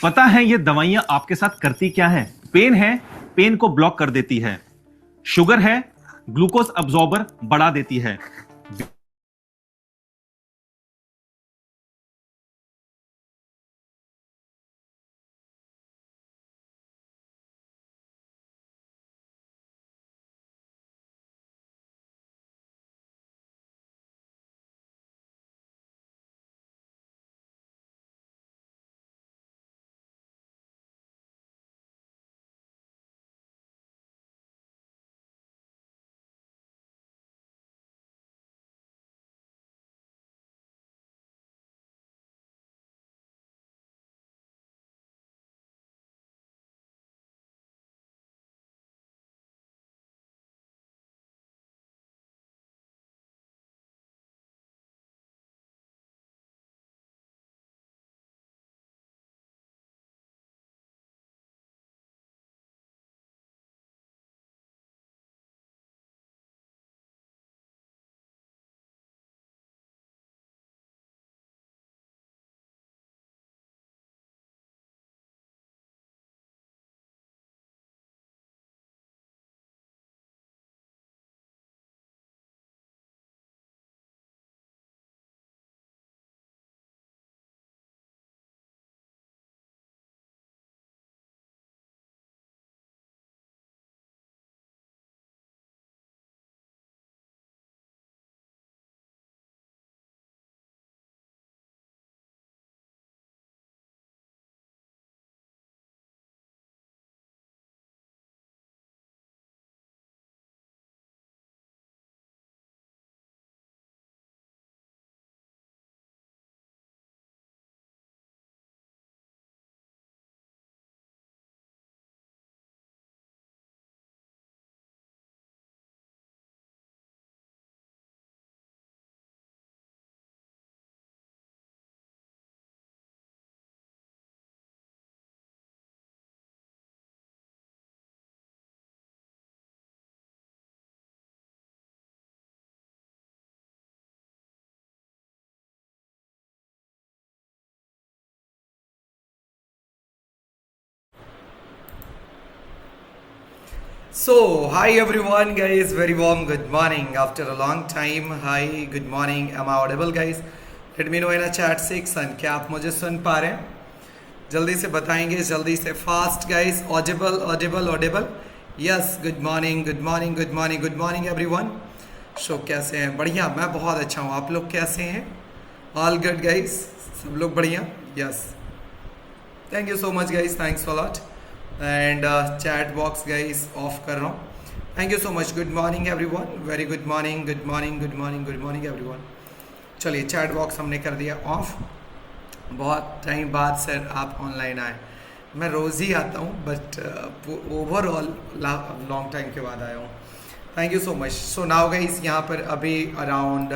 पता है ये दवाइयां आपके साथ करती क्या है? पेन है, पेन को ब्लॉक कर देती है। शुगर है, ग्लूकोज अब्जॉर्बर बढ़ा देती है। So, hi everyone, guys. Very warm good morning after a long time. Hi, good morning. Am I audible, guys? Let me know in a chat section. क्या आप मुझे सुन पा रहे हैं? जल्दी से बताएंगे, जल्दी से fast, guys. Audible, audible, audible. Yes. Good morning, good morning, good morning, good morning, everyone. So कैसे हैं? बढ़िया. मैं बहुत अच्छा हूँ. आप लोग कैसे हैं? All good, guys. सब लोग बढ़िया. Yes. Thank you so much, guys. Thanks a lot. And chat box guys of कर रहा हूँ. Thank you so much. Good morning everyone. Very good morning, good morning, good morning, good morning everyone. चलिए chat box हमने कर दिया of. बहुत time बाद sir आप ऑनलाइन आए. मैं रोज़ ही आता हूँ बट ओवरऑल लॉन्ग टाइम के बाद आया हूँ. Thank you so much. So now guys यहाँ पर अभी अराउंड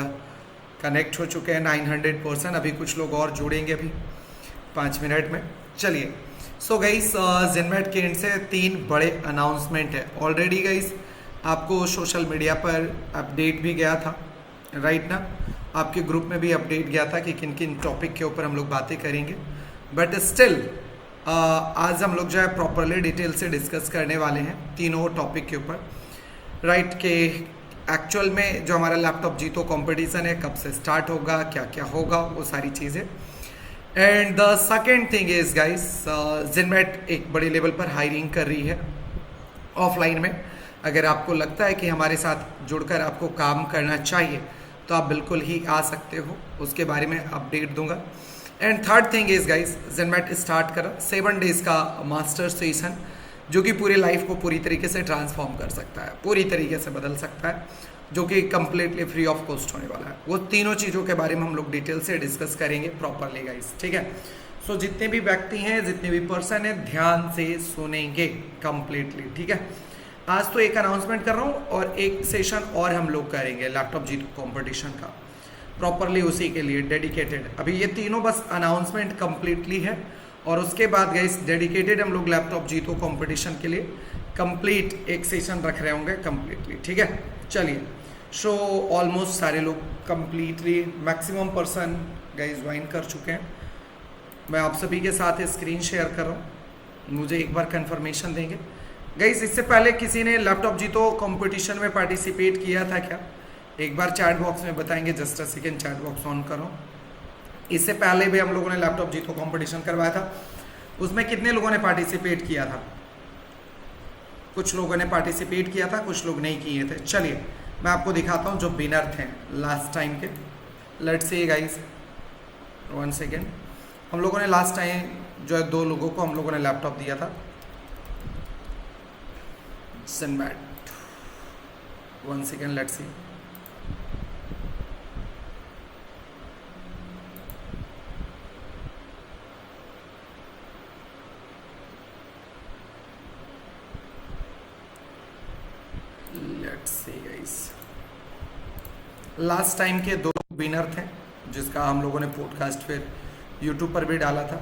कनेक्ट हो चुके हैं 900%. अभी कुछ लोग और जुड़ेंगे अभी 5 मिनट में. चलिए. सो गाइस जिनमेट के एंड से 3 बड़े अनाउंसमेंट है. ऑलरेडी गाइस आपको सोशल मीडिया पर अपडेट भी गया था, राइट ना? आपके ग्रुप में भी अपडेट गया था कि किन किन टॉपिक के ऊपर हम लोग बातें करेंगे. बट स्टिल आज हम लोग जो है प्रॉपरली डिटेल से डिस्कस करने वाले हैं तीनों टॉपिक के ऊपर, राइट? के एक्चुअल में जो हमारा लैपटॉप जीतो कंपटीशन है कब से स्टार्ट होगा, क्या क्या होगा, वो सारी चीज़ें. And the second thing is guys Ginmate एक बड़े लेवल पर हायरिंग कर रही है ऑफलाइन में. अगर आपको लगता है कि हमारे साथ जुड़कर आपको काम करना चाहिए तो आप बिल्कुल ही आ सकते हो. उसके बारे में अपडेट दूंगा. And third thing is guys Ginmate start करा 7 डेज का मास्टर सेशन जो कि पूरे लाइफ को पूरी तरीके से ट्रांसफॉर्म कर सकता है, पूरी तरीके से बदल सकता है, जो कि कम्प्लीटली फ्री ऑफ कॉस्ट होने वाला है. वो तीनों चीज़ों के बारे में हम लोग डिटेल से डिस्कस करेंगे प्रॉपरली गाइस, ठीक है? सो जितने भी व्यक्ति हैं, जितने भी पर्सन हैं, ध्यान से सुनेंगे कम्प्लीटली, ठीक है? आज तो एक अनाउंसमेंट कर रहा हूँ और एक सेशन और हम लोग करेंगे लैपटॉप जीत कॉम्पिटिशन का, प्रॉपरली उसी के लिए डेडिकेटेड. अभी ये तीनों बस अनाउंसमेंट कम्प्लीटली है और उसके बाद गाइस डेडिकेटेड हम लोग लैपटॉप जीतो कंपटीशन के लिए कंप्लीट एक सेशन रख रहे होंगे कंप्लीटली, ठीक है? चलिए. सो ऑलमोस्ट सारे लोग completely maximum person guys join कर चुके हैं. मैं आप सभी के साथ स्क्रीन शेयर कर रहा हूँ, मुझे एक बार कंफर्मेशन देंगे गाइस। इससे पहले किसी ने लैपटॉप जीतो कंपटीशन में पार्टिसिपेट किया था क्या? एक बार चैट बॉक्स में बताएंगे। Just a second, chat box on करो। इससे पहले भी हम लोगों ने लैपटॉप जीतो कंपटीशन करवाया था, उसमें कितने लोगों ने पार्टिसिपेट किया था? कुछ लोगों ने पार्टिसिपेट किया था, कुछ लोग नहीं किए थे। चलिए मैं आपको दिखाता हूँ जो विनर थे लास्ट टाइम के। Let's see guys, 1 second. हम लोगों ने लास्ट टाइम जो है 2 लोगों को हम लोगों ने लैपटॉप दिया था। Zenmat, 1 second, let's see. Let's see guys, last time के 2 विनर थे जिसका हम लोगों ने पॉडकास्ट फिर यूट्यूब पर भी डाला था।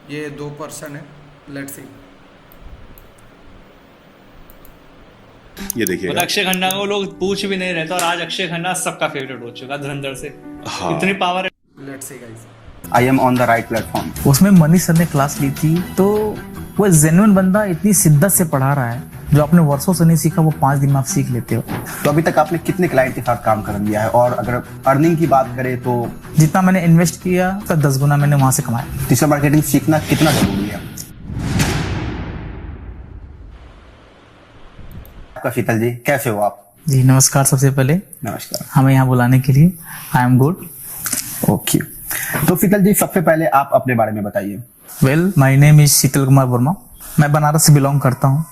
ये 2 पर्सन है। Let's see. ये देखिए और अक्षय खन्ना को लोग पूछ भी नहीं रहे थे और आज अक्षय खन्ना सबका फेवरेट हो चुका धुरंधर से। हाँ। इतनी पावर है। Let's see guys, I am on the right platform. उसमें मनीष सर ने क्लास ली थी, तो वो जेन्युइन बंदा इतनी शिद्दत से पढ़ा रहा है, जो आपने वर्षों से नहीं सीखा वो 5 दिन में आप सीख लेते हो। तो अभी तक आपने कितने क्लाइंट के साथ काम कर लिया है, और अगर अर्निंग की बात करें तो जितना मैंने इन्वेस्ट किया उसका 10 गुना मैंने वहां से कमाया। डिजिटल मार्केटिंग सीखना कितना जरूरी है? आपका शीतल जी, कैसे हो आप? जी नमस्कार। सबसे पहले नमस्कार। हमें यहाँ बुलाने के लिए आई एम गुड। ओके, तो शीतल जी सबसे पहले आप अपने बारे में बताइए। वेल, माय नेम इज शीतल कुमार वर्मा। मैं बनारस से बिलोंग करता हूँ।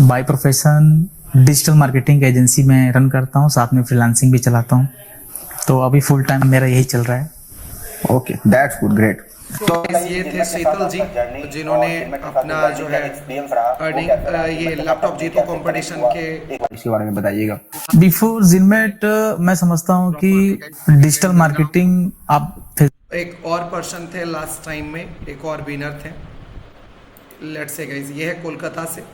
By profession digital marketing agency में रन करता हूँ, साथ में फ्रीलांसिंग भी चलाता हूँ। तो अभी फुल टाइम मेरा यही चल रहा है। Okay, that's good, great. तो ये थे शीतल जी जिन्होंने अपना जो है अर्निंग ये लैपटॉप जीतो कंपटीशन के इसके बारे में बताइएगा। बिफोर जिनमेट मैं समझता हूँ कि डिजिटल मार्केटिंग आप एक और पर्सन थे लास्ट टाइम में, एक और विनर थे। लेट्स से गाइस, ये है कोलकाता से।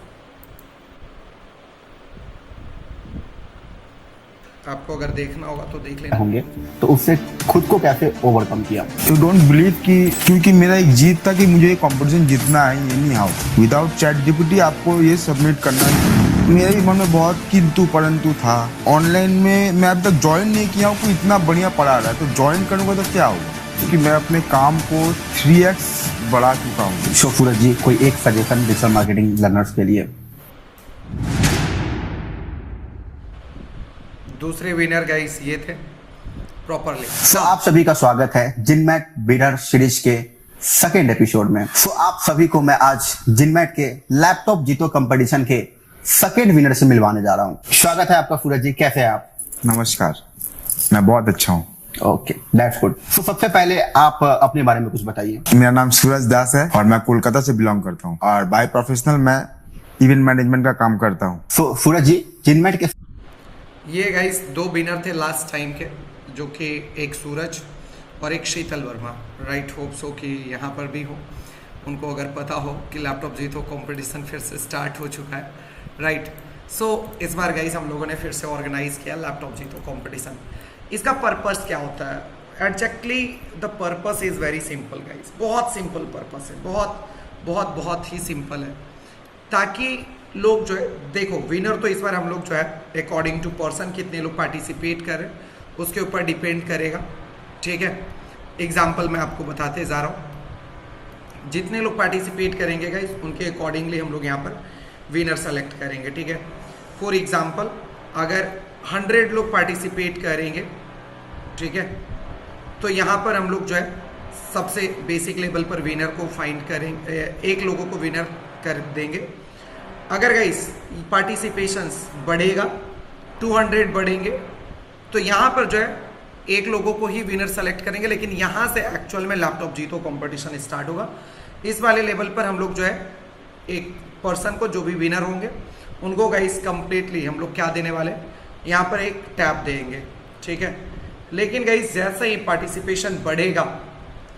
आपको अगर देखना होगा तो देख लेना होंगे, तो उससे खुद को कैसे ओवरकम किया? यू डोंट बिलीव कि क्योंकि मेरा एक जीत था कि मुझे ये कंपटीशन जीतना है, ये नहीं हाउ विदाउट चैट जीपीटी आपको ये सबमिट करना है। मेरे भी मन में बहुत किंतु परंतु था। ऑनलाइन में मैं अब तक ज्वाइन नहीं किया हूँ, कोई इतना बढ़िया पढ़ा रहा है, तो ज्वाइन करूँगा तो क्या होगा, क्योंकि मैं अपने काम को 3x बढ़ा चुका हूँ। सो सूरज जी, कोई एक सजेशन डिजिटल मार्केटिंग लर्नर्स के लिए? दूसरे विनर गाइस ये थे प्रॉपरली। सो आप सभी का स्वागत है जिनमैट विनर सीरीज के सेकेंड एपिसोड में। सो आप सभी को मैं आज जिनमैट के लैपटॉप जीतो कंपटीशन के सेकेंड विनर से मिलवाने जा रहा हूँ। स्वागत है आपका सूरज जी, कैसे हैं आप? नमस्कार, मैं बहुत अच्छा हूँ। Okay, that's good. सो सबसे पहले आप अपने बारे में कुछ बताइए। मेरा नाम सूरज दास है और मैं कोलकाता से बिलोंग करता हूँ, और बाय प्रोफेशनल मैं इवेंट मैनेजमेंट का काम करता हूँ। सो सूरज जी, जिनमैट के ये गाइस 2 विनर थे लास्ट टाइम के, जो कि एक सूरज और एक शीतल वर्मा। राइट, होप सो कि यहाँ पर भी हो, उनको अगर पता हो कि लैपटॉप जीतो कंपटीशन फिर से स्टार्ट हो चुका है। राइट, सो इस बार गाइस हम लोगों ने फिर से ऑर्गेनाइज किया लैपटॉप जीतो कंपटीशन। इसका पर्पस क्या होता है? Exactly the purpose is very simple guys. बहुत सिंपल पर्पस है, बहुत बहुत बहुत ही सिंपल है, ताकि लोग जो है देखो, विनर तो इस बार हम लोग जो है अकॉर्डिंग टू पर्सन कितने लोग पार्टिसिपेट कर रहे हैं उसके ऊपर डिपेंड करेगा। ठीक है, एग्जाम्पल मैं आपको बताते जा रहा हूँ। जितने लोग पार्टिसिपेट करेंगे गाइस उनके अकॉर्डिंगली हम लोग यहाँ पर विनर सेलेक्ट करेंगे। ठीक है, फॉर एग्जाम्पल अगर 100 लोग पार्टिसिपेट करेंगे, ठीक है, तो यहाँ पर हम लोग जो है सबसे बेसिक लेवल पर विनर को फाइंड करेंगे, 1 लोगों को विनर कर देंगे। अगर गाइस पार्टिसिपेशंस बढ़ेगा, 200 बढ़ेंगे, तो यहाँ पर जो है 1 लोगों को ही विनर सेलेक्ट करेंगे, लेकिन यहाँ से एक्चुअल में लैपटॉप जीतो कंपटीशन स्टार्ट होगा। इस वाले लेवल पर हम लोग जो है एक पर्सन को, जो भी विनर होंगे उनको गाइस कंप्लीटली हम लोग क्या देने वाले, यहाँ पर एक टैब देंगे। ठीक है, लेकिन गाइस जैसे ही पार्टिसिपेशन बढ़ेगा,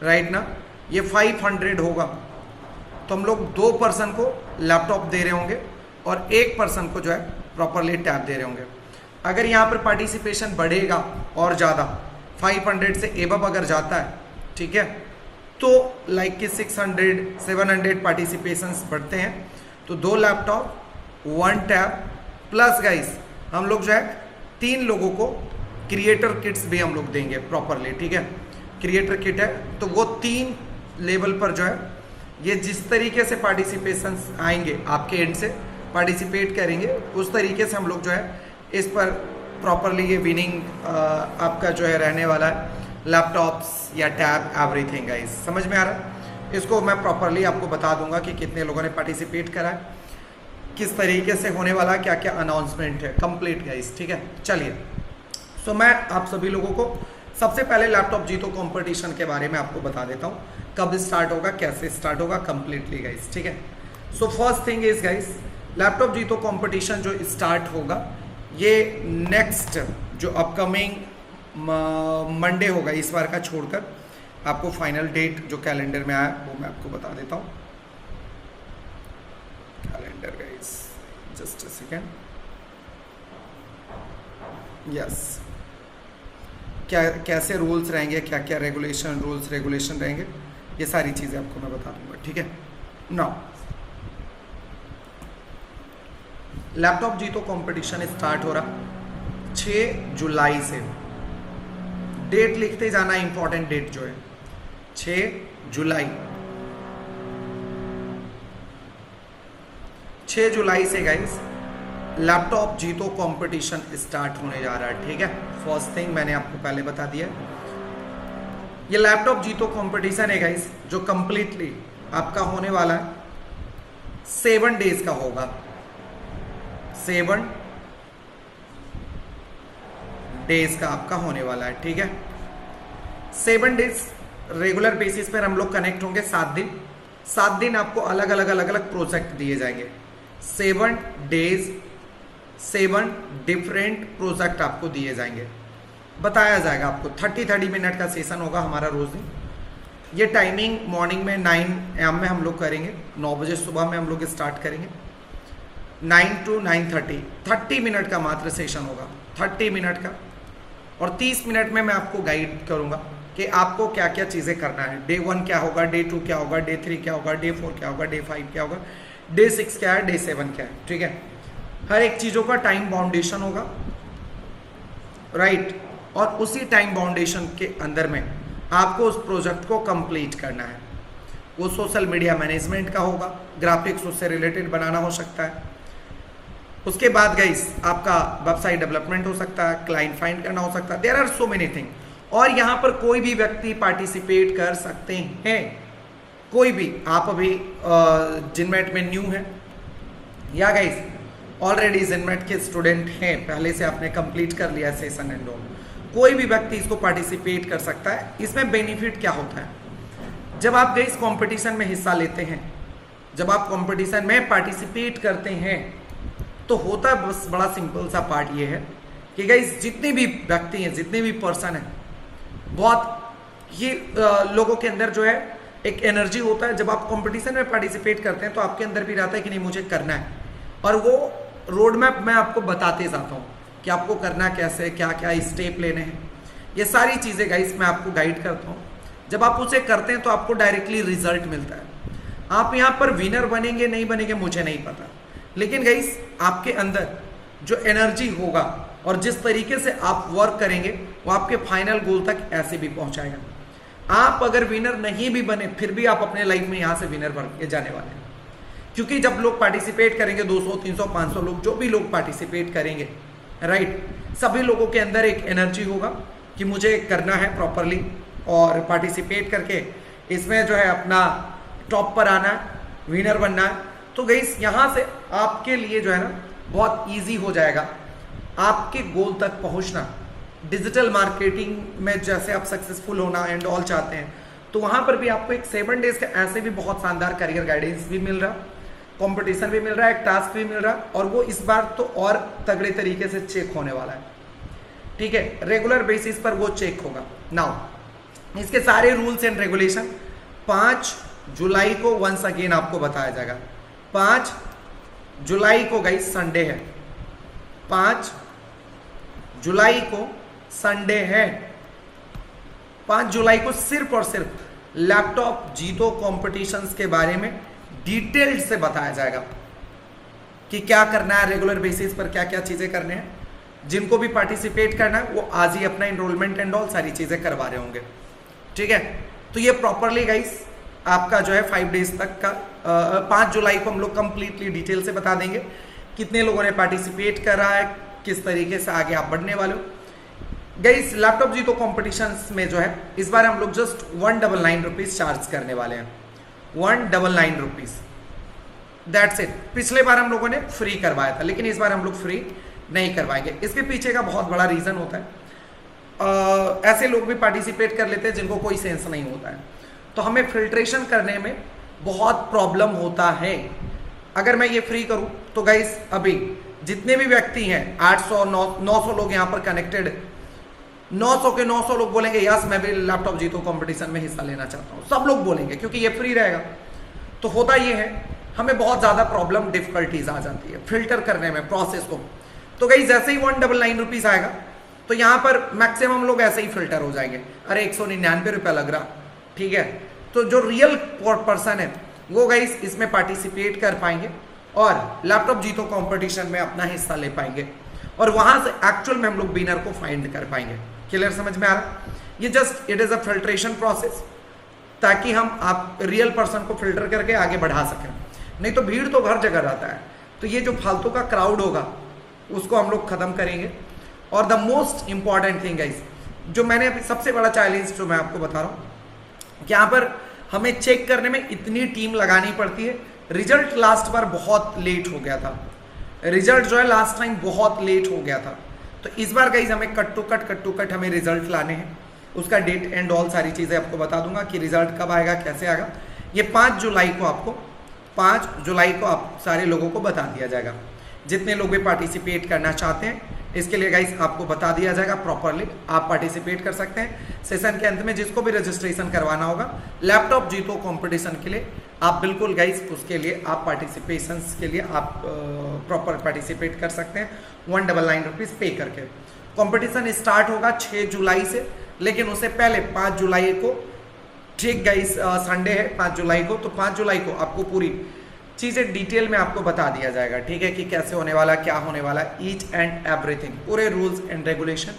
राइट ना, ये 500 होगा, तो हम लोग 2 पर्सन को लैपटॉप दे रहे होंगे और 1 पर्सन को जो है प्रॉपरली टैब दे रहे होंगे। अगर यहाँ पर पार्टिसिपेशन बढ़ेगा और ज़्यादा 500 से एबव अगर जाता है, ठीक है, तो लाइक कि 600-700 पार्टिसिपेशंस बढ़ते हैं, तो 2 लैपटॉप 1 टैब प्लस गाइस हम लोग जो है 3 लोगों को क्रिएटर किट्स भी हम लोग देंगे प्रॉपरली, ठीक है। क्रिएटर किट है तो वो 3 लेवल पर जो है ये जिस तरीके से पार्टिसिपेशंस आएंगे आपके एंड से पार्टिसिपेट करेंगे उस तरीके से हम लोग जो है इस पर प्रॉपरली ये विनिंग आपका जो है रहने वाला है, लैपटॉप्स या टैब एवरीथिंग गाइस। समझ में आ रहा है? इसको मैं प्रॉपरली आपको बता दूंगा कि कितने लोगों ने पार्टिसिपेट करा है, किस तरीके से होने वाला है, क्या क्या अनाउंसमेंट है कंप्लीट गाइस, ठीक है। चलिए सो मैं आप सभी लोगों को सबसे पहले लैपटॉप जीतो कंपटीशन के बारे में आपको बता देता हूँ, कब स्टार्ट होगा, कैसे स्टार्ट होगा कंप्लीटली गाइस, ठीक है। So first thing is guys, laptop जीतो कंपटीशन जो स्टार्ट होगा ये नेक्स्ट जो अपकमिंग मंडे होगा इस बार का छोड़कर, आपको फाइनल डेट जो कैलेंडर में आया वो मैं आपको बता देता हूँ। Calendar guys, just a second, yes, क्या कैसे रूल्स रहेंगे, क्या क्या रूल्स रेगुलेशन रहेंगे, ये सारी चीज़ें आपको मैं बता दूंगा, ठीक है। नाउ लैपटॉप जीतो कंपटीशन स्टार्ट हो रहा 6 जुलाई से, डेट लिखते जाना, इंपॉर्टेंट डेट जो है 6 जुलाई, 6 जुलाई से गाइस लैपटॉप जीतो कंपटीशन स्टार्ट होने जा रहा है, ठीक है। फर्स्ट थिंग मैंने आपको पहले बता दिया, ये लैपटॉप जीतो कंपटीशन है गाइस जो कंप्लीटली आपका होने वाला है 7 डेज का होगा, 7 डेज का आपका होने वाला है, ठीक है। 7 डेज रेगुलर बेसिस पर हम लोग कनेक्ट होंगे, 7 दिन आपको अलग अलग प्रोजेक्ट दिए जाएंगे, 7 डेज 7 डिफरेंट प्रोजेक्ट आपको दिए जाएंगे, बताया जाएगा आपको। 30 मिनट का सेशन होगा हमारा रोज दिन। ये टाइमिंग मॉर्निंग में 9 AM में हम लोग करेंगे, 9 बजे सुबह में हम लोग स्टार्ट करेंगे, 9 to 9:30, 30 मिनट का मात्र सेशन होगा, 30 मिनट का। और 30 मिनट में मैं आपको गाइड करूंगा कि आपको क्या क्या चीज़ें करना है, डे 1 क्या होगा, डे 2 क्या होगा, डे 3 क्या होगा, डे 4 क्या होगा, डे 5 क्या होगा, डे 6 क्या है, डे 7 क्या है, ठीक है। हर एक चीज़ों का टाइम बाउंडेशन होगा, राइट। और उसी टाइम बाउंडेशन के अंदर में आपको उस प्रोजेक्ट को कंप्लीट करना है। वो सोशल मीडिया मैनेजमेंट का होगा, ग्राफिक्स उससे रिलेटेड बनाना हो सकता है, उसके बाद गाइस आपका वेबसाइट डेवलपमेंट हो सकता है, क्लाइंट फाइंड करना हो सकता है, there are so many thing. और यहाँ पर कोई भी व्यक्ति पार्टिसिपेट कर सकते हैं, कोई भी। आप अभी जिनमेट में न्यू है या गाइस ऑलरेडी जिनमेट के स्टूडेंट हैं, पहले से आपने कंप्लीट कर लिया सेशन एंड ऑल, कोई भी व्यक्ति इसको पार्टिसिपेट कर सकता है। इसमें बेनिफिट क्या होता है, जब आप गाइस कंपटीशन में हिस्सा लेते हैं, जब आप कंपटीशन में पार्टिसिपेट करते हैं तो होता है बस बड़ा सिंपल सा पार्ट ये है कि गाइस जितने भी व्यक्ति हैं, जितने भी पर्सन हैं, बहुत ये लोगों के अंदर जो है एक एनर्जी होता है। जब आप कंपटीशन में पार्टिसिपेट करते हैं तो आपके अंदर भी रहता है कि नहीं मुझे करना है, और वो रोड मैप मैं आपको बताते जाता हूँ कि आपको करना कैसे, क्या क्या स्टेप लेने हैं, ये सारी चीज़ें गाइस मैं आपको गाइड करता हूँ। जब आप उसे करते हैं तो आपको डायरेक्टली रिजल्ट मिलता है। आप यहाँ पर विनर बनेंगे नहीं बनेंगे मुझे नहीं पता, लेकिन गाइस आपके अंदर जो एनर्जी होगा और जिस तरीके से आप वर्क करेंगे वो आपके फाइनल गोल तक ऐसे भी पहुंचाएगा। आप अगर विनर नहीं भी बने फिर भी आप अपने लाइफ में यहाँ से विनर बन के जाने वाले हैं, क्योंकि जब लोग पार्टिसिपेट करेंगे 200, 300, 500 लोग, जो भी लोग पार्टिसिपेट करेंगे, राइट, सभी लोगों के अंदर एक एनर्जी होगा कि मुझे करना है प्रॉपरली और पार्टिसिपेट करके इसमें जो है अपना टॉप पर आना है, विनर बनना है। तो गाइस यहाँ से आपके लिए जो है ना बहुत इजी हो जाएगा आपके गोल तक पहुँचना। डिजिटल मार्केटिंग में जैसे आप सक्सेसफुल होना एंड ऑल चाहते हैं तो वहाँ पर भी आपको एक 7 डेज का ऐसे भी बहुत शानदार करियर गाइडेंस भी मिल रहा, कंपटीशन भी मिल रहा है, एक टास्क भी मिल रहा, और वो इस बार तो और तगड़े तरीके से चेक होने वाला है, ठीक है। रेगुलर बेसिस पर वो चेक होगा। नाउ इसके सारे रूल्स एंड रेगुलेशन 5 जुलाई को वंस अगेन आपको बताया जाएगा। 5 जुलाई को गाइस संडे है, 5 जुलाई को संडे है। 5 जुलाई को सिर्फ और सिर्फ लैपटॉप जीतो कॉम्पिटिशन्स के बारे में डिटेल्ड से बताया जाएगा कि क्या करना है, रेगुलर बेसिस पर क्या क्या चीज़ें करने हैं। जिनको भी पार्टिसिपेट करना है वो आज ही अपना इनरोलमेंट एंड ऑल सारी चीज़ें करवा रहे होंगे, ठीक है। तो ये प्रॉपरली गाइस आपका जो है 5 डेज तक का 5 जुलाई को हम लोग कंप्लीटली डिटेल से बता देंगे कितने लोगों ने पार्टिसिपेट करा है, किस तरीके से आगे आप बढ़ने वाले हो। गाइस लैपटॉप जीतो कॉम्पिटिशन्स में जो है इस बार हम लोग जस्ट 199 रुपीज़ चार्ज करने वाले हैं, 199 रुपीज़, दैट्स इट। पिछले बार हम लोगों ने फ्री करवाया था, लेकिन इस बार हम लोग फ्री नहीं करवाएंगे। इसके पीछे का बहुत बड़ा रीज़न होता है, ऐसे लोग भी पार्टिसिपेट कर लेते हैं जिनको कोई सेंस नहीं होता है, तो हमें फिल्ट्रेशन करने में बहुत प्रॉब्लम होता है। अगर मैं ये फ्री करूं तो गाइस अभी जितने भी व्यक्ति हैं 800 900 लोग यहाँ पर कनेक्टेड, 900 के 900 लोग बोलेंगे यस मैं भी लैपटॉप जीतो कंपटीशन में हिस्सा लेना चाहता हूँ, सब लोग बोलेंगे क्योंकि ये फ्री रहेगा। तो होता ये है हमें बहुत ज़्यादा प्रॉब्लम डिफिकल्टीज आ जाती है फिल्टर करने में प्रोसेस को। तो गाइस जैसे ही 199 रुपीज़ आएगा तो यहाँ पर मैक्सिमम लोग ऐसे ही फिल्टर हो जाएंगे, अरे 199 रुपया लग रहा, ठीक है। तो जो रियल पर्सन है वो गाइस इसमें पार्टिसिपेट कर पाएंगे और लैपटॉप जीतो कंपटीशन में अपना हिस्सा ले पाएंगे और वहां से एक्चुअल में हम लोग विनर को फाइंड कर पाएंगे। क्लियर समझ में आ रहा? ये just it is a filtration process ताकि हम आप रियल पर्सन को फिल्टर करके आगे बढ़ा सकें, नहीं तो भीड़ तो हर जगह रहता है। तो ये जो फालतू का क्राउड होगा उसको हम लोग खत्म करेंगे। और the most important thing guys, जो मैंने अभी सबसे बड़ा चैलेंज जो मैं आपको बता रहा हूँ कि यहाँ पर हमें चेक करने में इतनी टीम लगानी पड़ती है। रिजल्ट लास्ट बार बहुत लेट हो गया था, रिजल्ट जो है लास्ट टाइम बहुत लेट हो गया था। तो इस बार गाइज हमें कट टू कट हमें रिजल्ट लाने हैं। उसका डेट एंड ऑल सारी चीज़ें आपको बता दूंगा कि रिजल्ट कब आएगा, कैसे आएगा। ये 5 जुलाई को आप सारे लोगों को बता दिया जाएगा, जितने लोग भी पार्टिसिपेट करना चाहते हैं। इसके लिए गाइस आपको बता दिया जाएगा प्रॉपरली, आप पार्टिसिपेट कर सकते हैं। सेशन के अंत में जिसको भी रजिस्ट्रेशन करवाना होगा लैपटॉप जीतो कंपटीशन के लिए, आप बिल्कुल गाइस उसके लिए आप पार्टिसिपेशंस के लिए आप प्रॉपर पार्टिसिपेट कर सकते हैं 199 रुपीज़ पे करके। कंपटीशन स्टार्ट होगा 6 जुलाई से, लेकिन उससे पहले 5 जुलाई को, ठीक गाइस संडे है 5 जुलाई को, तो 5 जुलाई को आपको पूरी चीज़ें डिटेल में आपको बता दिया जाएगा, ठीक है, कि कैसे होने वाला, क्या होने वाला, ईच एंड एवरीथिंग, पूरे रूल्स एंड रेगुलेशन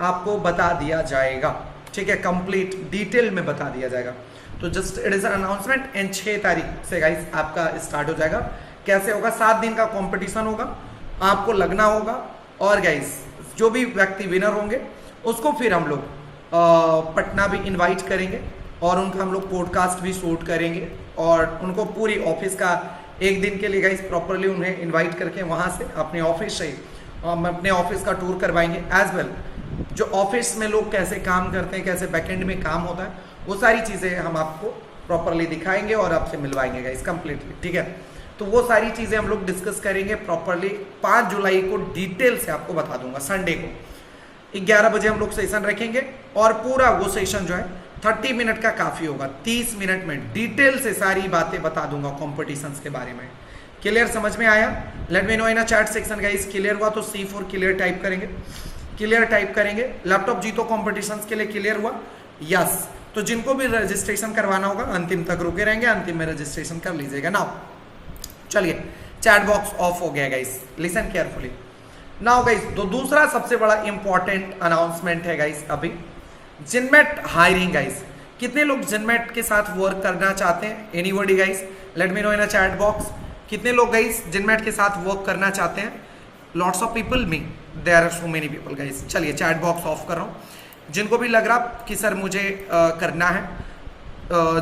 आपको बता दिया जाएगा, ठीक है, कंप्लीट डिटेल में बता दिया जाएगा। तो just it is announcement and 6 तारीख से गाइस आपका स्टार्ट हो जाएगा। कैसे होगा? 7 दिन का कंपटीशन होगा, आपको लगना होगा और गाइस जो भी व्यक्ति विनर होंगे उसको फिर हम लोग पटना भी इन्वाइट करेंगे और उनका हम लोग पॉडकास्ट भी शूट करेंगे और उनको पूरी ऑफिस का एक दिन के लिए गाइस प्रॉपरली उन्हें इनवाइट करके वहाँ से अपने ऑफिस से हम अपने ऑफिस का टूर करवाएंगे। एज वेल जो ऑफिस में लोग कैसे काम करते हैं, कैसे बैकएंड में काम होता है, वो सारी चीज़ें हम आपको प्रॉपरली दिखाएंगे और आपसे मिलवाएंगे गाइस कंप्लीटली, ठीक है। तो वो सारी चीज़ें हम लोग डिस्कस करेंगे प्रॉपरली। 5 जुलाई को डिटेल से आपको बता दूंगा। संडे को 11 बजे हम लोग सेशन रखेंगे और पूरा वो सेशन जो है 30 मिनट का काफ़ी होगा। 30 मिनट में डिटेल से सारी बातें बता दूंगा कॉम्पिटिशन्स के बारे में। क्लियर समझ में आया? Late me know in chat section guys. Clear हुआ तो C4 क्लियर टाइप करेंगे, क्लियर टाइप करेंगे। लैपटॉप जीतो कॉम्पिटिशन्स के लिए क्लियर हुआ? यस। तो जिनको भी रजिस्ट्रेशन करवाना होगा अंतिम तक रुके रहेंगे, अंतिम में रजिस्ट्रेशन कर लीजिएगा। नाउ चलिए, चैट बॉक्स ऑफ हो गया guys, listen carefully. Now guys तो दूसरा सबसे बड़ा इंपॉर्टेंट अनाउंसमेंट है गाइस अभी जिनमेट हायरिंग गाइस। कितने लोग जिनमेट के साथ वर्क करना चाहते हैं? Anybody guys? Let me know in chat box. कितने लोग गाइस जिनमेट के साथ वर्क करना चाहते हैं? Lots of people, me, there are so many people guys. चलिए चैट बॉक्स ऑफ कर रहा हूँ। जिनको भी लग रहा कि सर मुझे करना है,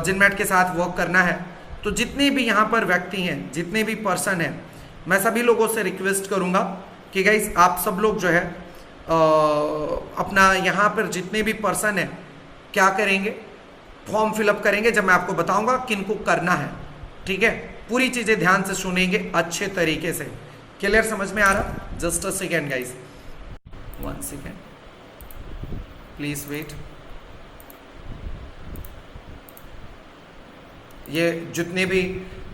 जिनमेट के साथ वर्क करना है, तो जितने भी यहाँ पर व्यक्ति हैं, जितने भी पर्सन हैं, मैं सभी लोगों से रिक्वेस्ट करूँगा कि गाइस आप सब लोग जो है अपना यहाँ पर जितने भी पर्सन है क्या करेंगे, फॉर्म फिलअप करेंगे। जब मैं आपको बताऊंगा किनको करना है, ठीक है, पूरी चीज़ें ध्यान से सुनेंगे अच्छे तरीके से। क्लियर समझ में आ रहा? Just a second guys, 1 second please wait. ये जितने भी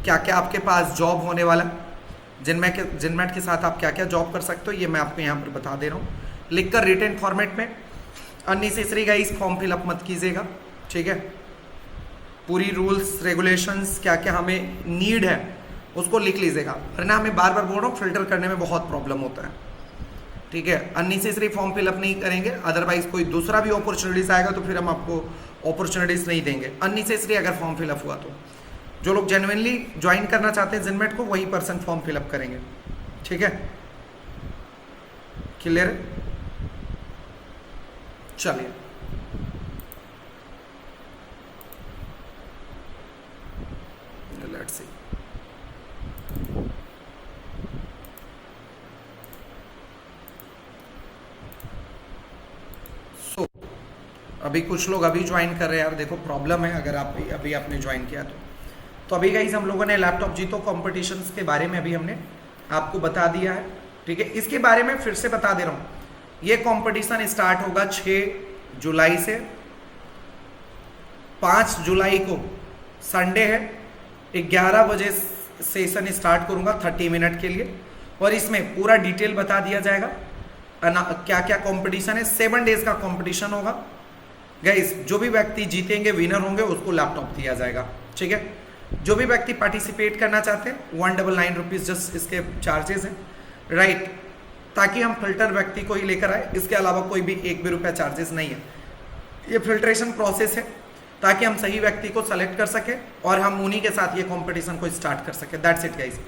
क्या क्या आपके पास जॉब होने वाला, जिनमेट के साथ आप क्या क्या जॉब कर सकते हो, ये मैं आपको यहाँ पर बता दे रहा हूँ लिखकर रिटन फॉर्मेट में। अननेसेसरी गाइस फॉर्म फिलअप मत कीजिएगा, ठीक है। पूरी रूल्स रेगुलेशंस क्या क्या हमें नीड है उसको लिख लीजिएगा, वरना हमें बार बार बोल रहा हूँ फिल्टर करने में बहुत प्रॉब्लम होता है। ठीक है, अननेसेसरी फॉर्म फिलअप नहीं करेंगे, अदरवाइज कोई दूसरा भी अपॉर्चुनिटीज आएगा तो फिर हम आपको अपॉर्चुनिटीज नहीं देंगे अननेसेसरी अगर फॉर्म फिलअप हुआ तो। जो लोग जेन्युइनली ज्वाइन करना चाहते हैं जिनमेट को वही पर्सन फॉर्म फिलअप करेंगे। ठीक है, क्लियर है? चलिए लेट्स सी। सो अभी कुछ लोग अभी ज्वाइन कर रहे हैं यार, देखो प्रॉब्लम है अगर आप अभी आपने ज्वाइन किया तो अभी गाइस हम लोगों ने लैपटॉप जीतो कॉम्पिटिशन्स के बारे में अभी हमने आपको बता दिया है। ठीक है, इसके बारे में फिर से बता दे रहा हूँ, ये कंपटीशन स्टार्ट होगा 6 जुलाई से। 5 जुलाई को संडे है, 11 बजे सेशन स्टार्ट करूंगा 30 मिनट के लिए, और इसमें पूरा डिटेल बता दिया जाएगा क्या क्या कंपटीशन है। 7 डेज का कंपटीशन होगा गाइस। जो भी व्यक्ति जीतेंगे विनर होंगे उसको लैपटॉप दिया जाएगा। ठीक है, जो भी व्यक्ति पार्टिसिपेट करना चाहते हैं 199 रुपीज़ जस्ट इसके चार्जेस हैं, राइट, ताकि हम फिल्टर व्यक्ति को ही लेकर आए, इसके अलावा कोई भी 1 भी रुपया चार्जेस नहीं है। ये फिल्ट्रेशन प्रोसेस है ताकि हम सही व्यक्ति को सेलेक्ट कर सके और हम उन्हीं के साथ ये कंपटीशन को स्टार्ट कर सके। दैट्स इट गाइस,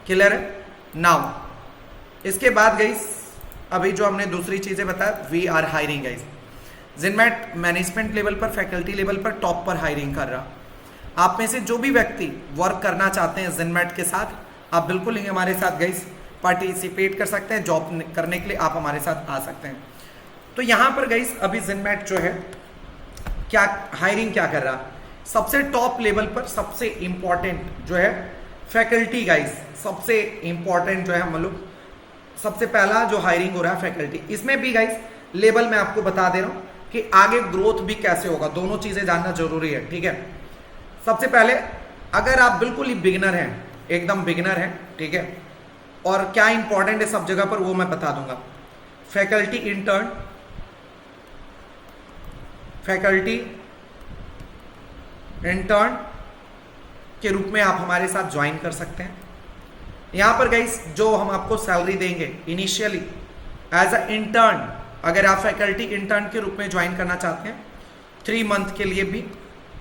क्लियर है? नाउ इसके बाद गाइस अभी जो हमने दूसरी चीजें बताया, we are hiring guys. Ginmate management level पर, फैकल्टी लेवल पर टॉप पर हायरिंग कर रहा। आप में से जो भी व्यक्ति वर्क करना चाहते हैं जिनमेट के साथ, आप बिल्कुल ही हमारे साथ गाइस पार्टिसिपेट कर सकते हैं। जॉब करने के लिए आप हमारे साथ आ सकते हैं। तो यहाँ पर गाइस अभी जिनमेट जो है क्या हायरिंग क्या कर रहा, सबसे टॉप लेवल पर सबसे इंपॉर्टेंट जो है फैकल्टी गाइस, सबसे इंपॉर्टेंट जो है हम लोग सबसे पहला जो हायरिंग हो रहा है फैकल्टी। इसमें भी गाइस लेवल मैं आपको बता दे रहा हूँ कि आगे ग्रोथ भी कैसे होगा, दोनों चीजें जानना जरूरी है। ठीक है, सबसे पहले अगर आप बिल्कुल ही बिगिनर हैं, एकदम बिगिनर हैं, ठीक है, और क्या इंपॉर्टेंट है सब जगह पर वो मैं बता दूंगा। फैकल्टी इंटर्न, फैकल्टी इंटर्न के रूप में आप हमारे साथ ज्वाइन कर सकते हैं। यहां पर गाइस जो हम आपको सैलरी देंगे इनिशियली एज अ इंटर्न, अगर आप फैकल्टी इंटर्न के रूप में ज्वाइन करना चाहते हैं 3 मंथ के लिए भी,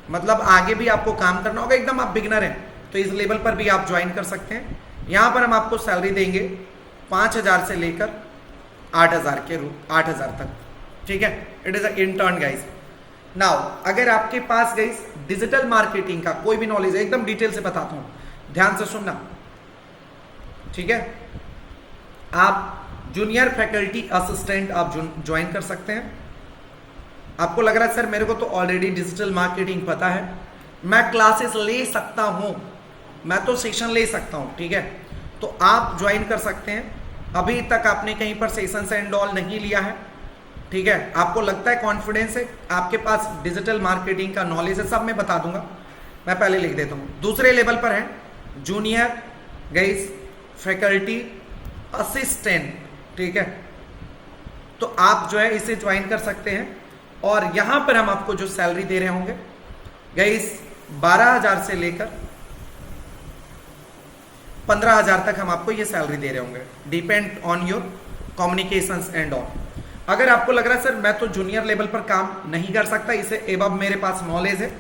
मतलब आगे भी आपको काम करना होगा, एकदम आप बिगिनर हैं तो इस लेवल पर भी आप ज्वाइन कर सकते हैं। यहां पर हम आपको सैलरी देंगे 5,000 से लेकर 8,000 तक। ठीक है, it is a intern guys. Now अगर आपके पास गाइस डिजिटल मार्केटिंग का कोई भी नॉलेज है, एकदम डिटेल से बताता हूं, ध्यान से सुनना। ठीक है, आप जूनियर फैकल्टी असिस्टेंट आप ज्वाइन कर सकते हैं। आपको लग रहा है सर मेरे को तो ऑलरेडी डिजिटल मार्केटिंग पता है, मैं क्लासेस ले सकता हूं, मैं तो सेशन ले सकता हूं। ठीक है, तो आप ज्वाइन कर सकते हैं। अभी तक आपने कहीं पर सेशन से एंड ऑल नहीं लिया है, ठीक है, आपको लगता है कॉन्फिडेंस है, आपके पास डिजिटल मार्केटिंग का नॉलेज है, सब मैं बता दूंगा। मैं पहले लिख देता हूं। दूसरे लेवल पर है जूनियर गाइस फैकल्टी असिस्टेंट। ठीक है, तो आप जो है इसे ज्वाइन कर सकते हैं, और यहां पर हम आपको जो सैलरी दे रहे होंगे गाइस 12,000 से लेकर 15,000 तक हम आपको ये सैलरी दे रहे होंगे, depend on your communications and all. अगर आपको लग रहा है सर मैं तो जूनियर लेवल पर काम नहीं कर सकता, इसे एबव मेरे पास नॉलेज है,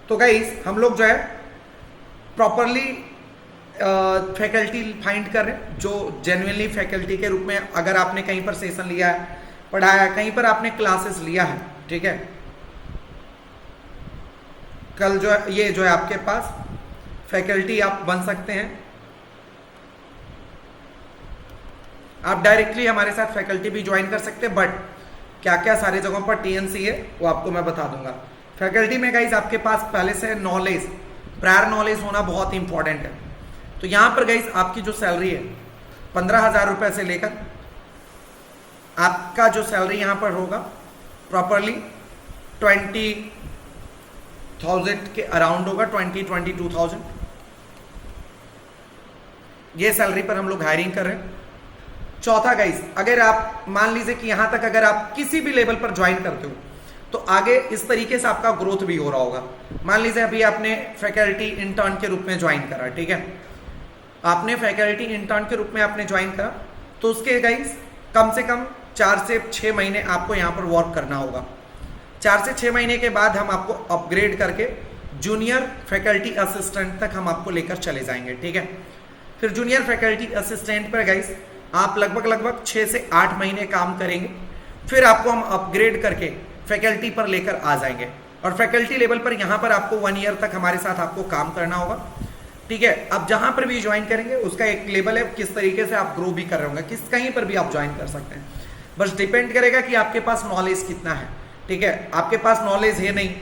तो गाइस हम लोग जो है प्रॉपरली फैकल्टी फाइंड कर रहे हैं जो जेन्युइनली फैकल्टी के रूप में, अगर आपने कहीं पर सेशन लिया है, पढ़ाया है, कहीं पर आपने क्लासेस लिया है, ठीक है, कल जो है ये जो है आपके पास फैकल्टी आप बन सकते हैं। आप डायरेक्टली हमारे साथ फैकल्टी भी ज्वाइन कर सकते हैं, बट क्या क्या सारी जगहों पर टीएनसी है वो आपको मैं बता दूंगा। फैकल्टी में गाइस आपके पास पहले से नॉलेज, प्रायर नॉलेज होना बहुत इंपॉर्टेंट है। तो यहां पर गाइस आपकी जो सैलरी है 15,000 रुपए से लेकर आपका जो सैलरी यहां पर होगा प्रॉपरली 20,000 के अराउंड होगा, 22,000 ये सैलरी पर हम लोग हायरिंग कर रहे हैं। चौथा गाइस, अगर आप मान लीजिए कि यहां तक अगर आप किसी भी लेवल पर ज्वाइन करते हो तो आगे इस तरीके से आपका ग्रोथ भी हो रहा होगा। मान लीजिए अभी आपने फैकल्टी इंटर्न के रूप में ज्वाइन करा, ठीक है, आपने फैकल्टी इंटर्न के रूप में आपने ज्वाइन करा, तो उसके गाइस कम से कम 4 से 6 महीने आपको यहाँ पर वर्क करना होगा। 4 से 6 महीने के बाद हम आपको अपग्रेड करके जूनियर फैकल्टी असिस्टेंट तक हम आपको लेकर चले जाएंगे, ठीक है। फिर जूनियर फैकल्टी असिस्टेंट पर गाइस आप लगभग 6 से 8 महीने काम करेंगे, फिर आपको हम अपग्रेड करके फैकल्टी पर लेकर आ जाएंगे और फैकल्टी लेवल पर यहाँ पर आपको 1 ईयर तक हमारे साथ आपको काम करना होगा, ठीक है। अब जहां पर भी ज्वाइन करेंगे उसका एक लेवल है, किस तरीके से आप ग्रो भी कर रहे होंगे, किस कहीं पर भी आप ज्वाइन कर सकते हैं, बस डिपेंड करेगा कि आपके पास नॉलेज कितना है, ठीक है। आपके पास नॉलेज है नहीं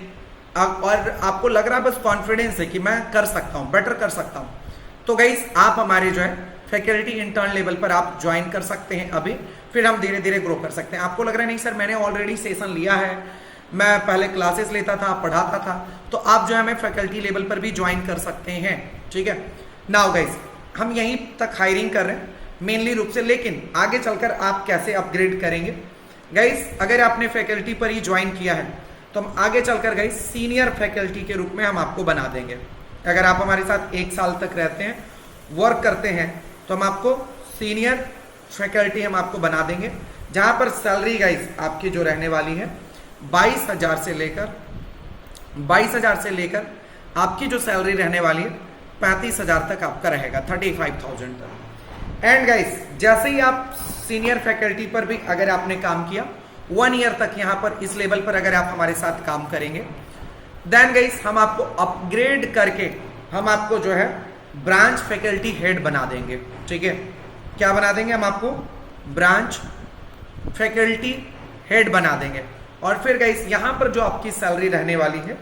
और आपको लग रहा है बस कॉन्फिडेंस है कि मैं कर सकता हूं, बेटर कर सकता हूं, तो गाइस आप हमारे जो है फैकल्टी इंटर्न लेवल पर आप ज्वाइन कर सकते हैं अभी, फिर हम धीरे धीरे ग्रो कर सकते हैं। आपको लग रहा है नहीं सर मैंने ऑलरेडी सेशन लिया है, मैं पहले क्लासेस लेता था, पढ़ाता था, तो आप जो है हमें फैकल्टी लेवल पर भी ज्वाइन कर सकते हैं, ठीक है। नाउ गाइस हम यहीं तक हायरिंग कर रहे हैं मेनली रूप से, लेकिन आगे चलकर आप कैसे अपग्रेड करेंगे गाइस, अगर आपने फैकल्टी पर ही ज्वाइन किया है तो हम आगे चलकर गाइस सीनियर फैकल्टी के रूप में हम आपको बना देंगे। अगर आप हमारे साथ 1 साल तक रहते हैं, वर्क करते हैं, तो हम आपको सीनियर फैकल्टी हम आपको बना देंगे, जहां पर सैलरी गाइस आपकी जो रहने वाली है 22,000 से लेकर आपकी जो सैलरी रहने वाली है 35,000 तक आपका रहेगा, 35,000 तक। एंड गाइस जैसे ही आप सीनियर फैकल्टी पर भी अगर आपने काम किया 1 ईयर तक यहाँ पर इस लेवल पर अगर आप हमारे साथ काम करेंगे, देन गाइस हम आपको अपग्रेड करके हम आपको जो है ब्रांच फैकल्टी हेड बना देंगे, ठीक है। क्या बना देंगे? हम आपको ब्रांच फैकल्टी हेड बना देंगे। और फिर गाइस यहाँ पर जो आपकी सैलरी रहने वाली है,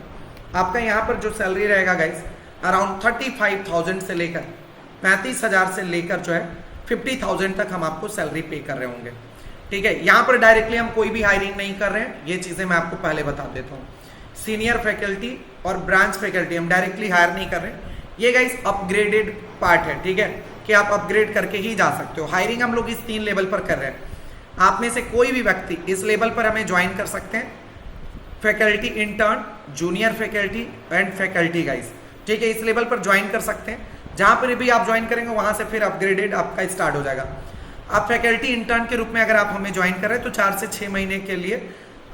आपका यहाँ पर जो सैलरी रहेगा गाइस अराउंड 35,000 से लेकर 35,000 से लेकर जो है 50,000 तक हम आपको सैलरी पे कर रहे होंगे, ठीक है। यहाँ पर डायरेक्टली हम कोई भी हायरिंग नहीं कर रहे हैं, ये चीजें मैं आपको पहले बता देता हूँ। सीनियर फैकल्टी और ब्रांच फैकल्टी हम डायरेक्टली हायर नहीं कर रहे हैं, ये गाइस अपग्रेडेड पार्ट है, ठीक है, कि आप अपग्रेड करके ही जा सकते हो। हायरिंग हम लोग इस 3 लेवल पर कर रहे हैं, आप में से कोई भी व्यक्ति इस लेवल पर हमें ज्वाइन कर सकते हैं, faculty intern, junior faculty and faculty guys, ठीक है, इस लेवल पर ज्वाइन कर सकते हैं। जहां पर भी आप ज्वाइन करेंगे वहां से फिर अपग्रेडेड आपका स्टार्ट हो जाएगा। आप फैकल्टी इंटर्न के रूप में अगर आप हमें ज्वाइन कर रहे हैं तो 4 से 6 महीने के लिए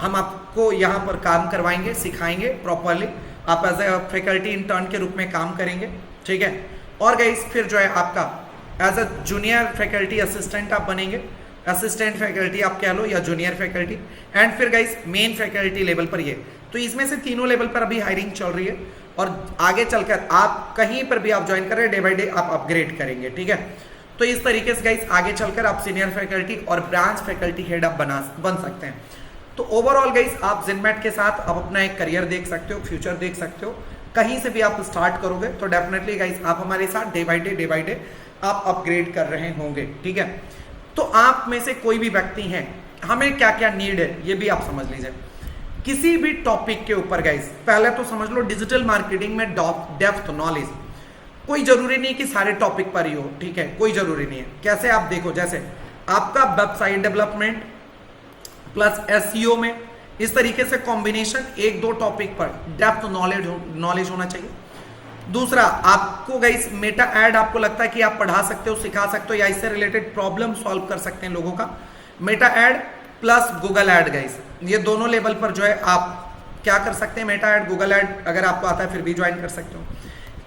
हम आपको यहाँ पर काम करवाएंगे, सिखाएंगे प्रॉपरली, आप एज ए फैकल्टी इंटर्न के रूप में काम करेंगे, ठीक है। और गाइस फिर जो है आपका as a junior faculty assistant आप बनेंगे, असिस्टेंट फैकल्टी आप कह लो या जूनियर फैकल्टी, एंड फिर गाइस मेन फैकल्टी लेवल पर ये, तो इसमें से तीनों लेवल पर अभी हायरिंग चल रही है और आगे चलकर आप कहीं पर भी आप ज्वाइन कर रहे हैं, डे बाय डे आप अपग्रेड करेंगे, ठीक है। तो इस तरीके से गाइस आगे चलकर आप सीनियर फैकल्टी और ब्रांच फैकल्टी हेड आप बन सकते हैं। तो ओवरऑल गाइस आप जिनमैट के साथ आप अपना एक करियर देख सकते हो, फ्यूचर देख सकते हो, कहीं से भी आप स्टार्ट करोगे तो डेफिनेटली गाइस आप हमारे साथ डे बाय डे आप अपग्रेड कर रहे होंगे, ठीक है। तो आप में से कोई भी व्यक्ति हैं, हमें क्या क्या नीड है ये भी आप समझ लीजिए। किसी भी टॉपिक के ऊपर गाइस पहले तो समझ लो डिजिटल मार्केटिंग में डेप्थ नॉलेज, कोई जरूरी नहीं कि सारे टॉपिक पर ही हो, ठीक है, कोई जरूरी नहीं है। कैसे आप देखो, जैसे आपका वेबसाइट डेवलपमेंट प्लस एसईओ में इस तरीके से कॉम्बिनेशन 1-2 टॉपिक पर डेप्थ नॉलेज होना चाहिए। दूसरा आपको गाइस मेटा ऐड आपको लगता है कि आप पढ़ा सकते हो, सिखा सकते हो या इससे रिलेटेड प्रॉब्लम सॉल्व कर सकते हैं लोगों का, Meta ad plus Google add guys, ये दोनों लेवल पर जो है आप क्या कर सकते हैं, मेटा ऐड, गूगल ऐड अगर आपको आता है फिर भी ज्वाइन कर सकते हो।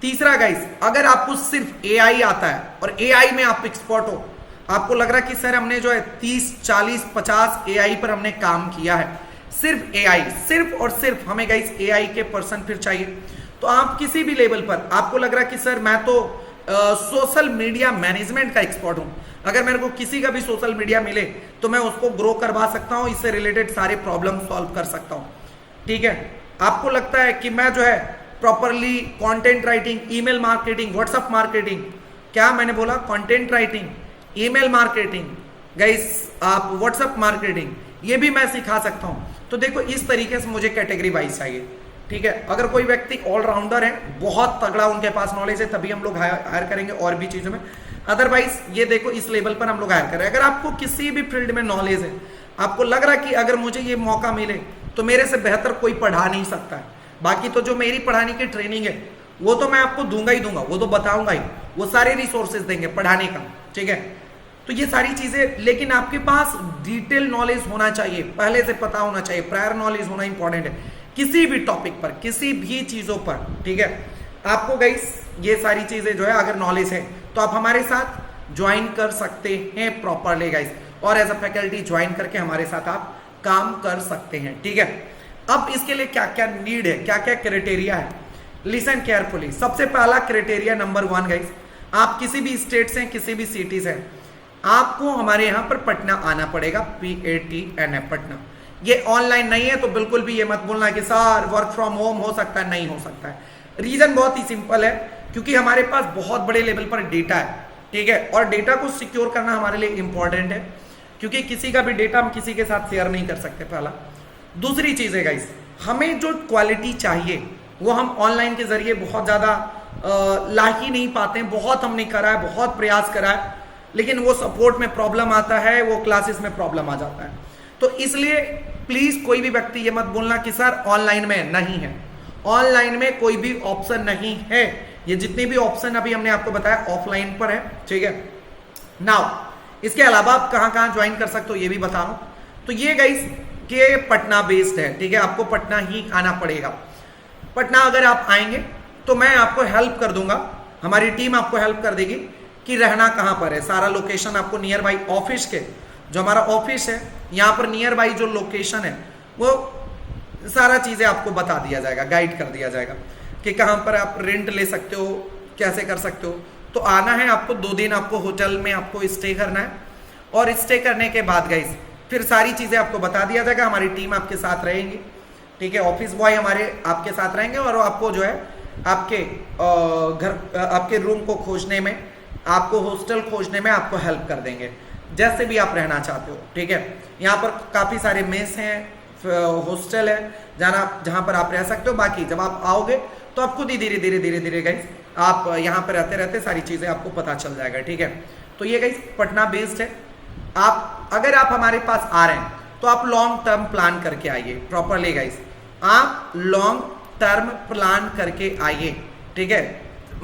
तीसरा गाइस अगर आपको सिर्फ एआई आता है और एआई में आप एक्सपर्ट हो, आपको लग रहा है कि सर हमने जो है 30, 40, 50 एआई पर हमने काम किया है, सिर्फ एआई, सिर्फ और सिर्फ हमें गाइस एआई के पर्सन फिर चाहिए, तो आप किसी भी लेवल पर आपको लग रहा है कि सर मैं तो सोशल मीडिया मैनेजमेंट का एक्सपर्ट हूं, अगर मेरे को किसी का भी सोशल मीडिया मिले तो मैं उसको ग्रो करवा सकता हूं, इससे रिलेटेड सारे प्रॉब्लम सॉल्व कर सकता हूं, ठीक है। आपको लगता है कि मैं जो है properly content writing, email marketing, WhatsApp marketing, क्या मैंने बोला, content writing, email marketing guys, आप व्हाट्सएप मार्केटिंग, ये भी मैं सिखा सकता हूं। तो देखो इस तरीके से मुझे कैटेगरी वाइज चाहिए, ठीक है। अगर कोई व्यक्ति ऑलराउंडर है, बहुत तगड़ा उनके पास नॉलेज है, तभी हम लोग हायर करेंगे और भी चीजों में, अदरवाइज ये देखो इस लेवल पर हम लोग हायर कर रहे हैं। अगर आपको किसी भी फील्ड में नॉलेज है, आपको लग रहा है कि अगर मुझे ये मौका मिले तो मेरे से बेहतर कोई पढ़ा नहीं सकता है। बाकी तो जो मेरी पढ़ाने की ट्रेनिंग है वो तो मैं आपको दूंगा ही दूंगा, वो तो बताऊंगा ही, वो सारे रिसोर्सेज देंगे पढ़ाने का, ठीक है। तो ये सारी चीजें, लेकिन आपके पास डिटेल नॉलेज होना चाहिए, पहले से पता होना चाहिए, प्रायर नॉलेज होना इंपॉर्टेंट है किसी भी टॉपिक पर, किसी भी चीजों पर, ठीक है। आपको गाइस ये सारी चीजें जो है अगर नॉलेज है तो आप हमारे साथ ज्वाइन कर सकते हैं प्रॉपरली गाइस, और एज अ फैकल्टी ज्वाइन करके हमारे साथ आप काम कर सकते हैं, ठीक है। अब इसके लिए क्या क्या नीड है, क्या क्या क्राइटेरिया है, लिसन केयरफुली। सबसे पहला क्राइटेरिया नंबर 1 गाइस, आप किसी भी स्टेट से, किसी भी सिटी से, आपको हमारे यहां पर पटना आना पड़ेगा, PATNA पटना। ये ऑनलाइन नहीं है, तो बिल्कुल भी ये मत बोलना कि सर वर्क फ्रॉम होम हो सकता है, नहीं हो सकता है। रीजन बहुत ही सिंपल है, क्योंकि हमारे पास बहुत बड़े लेवल पर डेटा है, ठीक है, और डेटा को सिक्योर करना हमारे लिए इंपॉर्टेंट है, क्योंकि किसी का भी डेटा हम किसी के साथ शेयर नहीं कर सकते, पहला। दूसरी चीज है गाइस, हमें जो क्वालिटी चाहिए वो हम ऑनलाइन के जरिए बहुत ज्यादा ला ही नहीं पाते हैं। बहुत हमने करा है, बहुत प्रयास करा है, लेकिन वो सपोर्ट में प्रॉब्लम आता है, वो क्लासेस में प्रॉब्लम आ जाता है। तो इसलिए प्लीज कोई भी व्यक्ति ये मत बोलना कि सर ऑनलाइन में नहीं है, ऑनलाइन में कोई भी ऑप्शन नहीं है। ये जितने भी ऑप्शन अभी हमने आपको बताया ऑफलाइन पर है, ठीक है। नाउ इसके अलावा आप कहां कहां ज्वाइन कर सकते हो ये भी बता रहा हूं। तो ये गाइस कि पटना बेस्ड है, ठीक है, आपको पटना ही आना पड़ेगा। पटना अगर आप आएंगे तो मैं आपको हेल्प कर दूंगा, हमारी टीम आपको हेल्प कर देगी कि रहना कहां पर है। सारा लोकेशन आपको नियर बाई ऑफिस के, जो हमारा ऑफिस है यहाँ पर नियर बाई जो लोकेशन है वो सारा चीजें आपको बता दिया जाएगा, गाइड कर दिया जाएगा कि कहां पर आप रेंट ले सकते हो, कैसे कर सकते हो। तो आना है आपको, 2 दिन आपको होटल में आपको स्टे करना है, और स्टे करने के बाद गाइस फिर सारी चीजें आपको बता दिया जाएगा, हमारी टीम आपके साथ रहेंगी, ठीक है। ऑफिस बॉय हमारे आपके साथ रहेंगे, और आपको जो है आपके घर, आपके रूम को खोजने में, आपको हॉस्टल खोजने में आपको हेल्प कर देंगे, जैसे भी आप रहना चाहते हो, ठीक है। यहाँ पर काफी सारे मेस हैं, हॉस्टल है जहाँ पर आप रह सकते हो। बाकी जब आप आओगे तो आप खुद ही धीरे धीरे गाइस आप यहाँ पर रहते रहते सारी चीजें आपको पता चल जाएगा, ठीक है। तो ये गाइस पटना बेस्ड है। आप अगर आप हमारे पास आ रहे हैं तो आप लॉन्ग टर्म प्लान करके आइए प्रॉपरली गाइस, आप लॉन्ग टर्म प्लान करके आइए, ठीक है।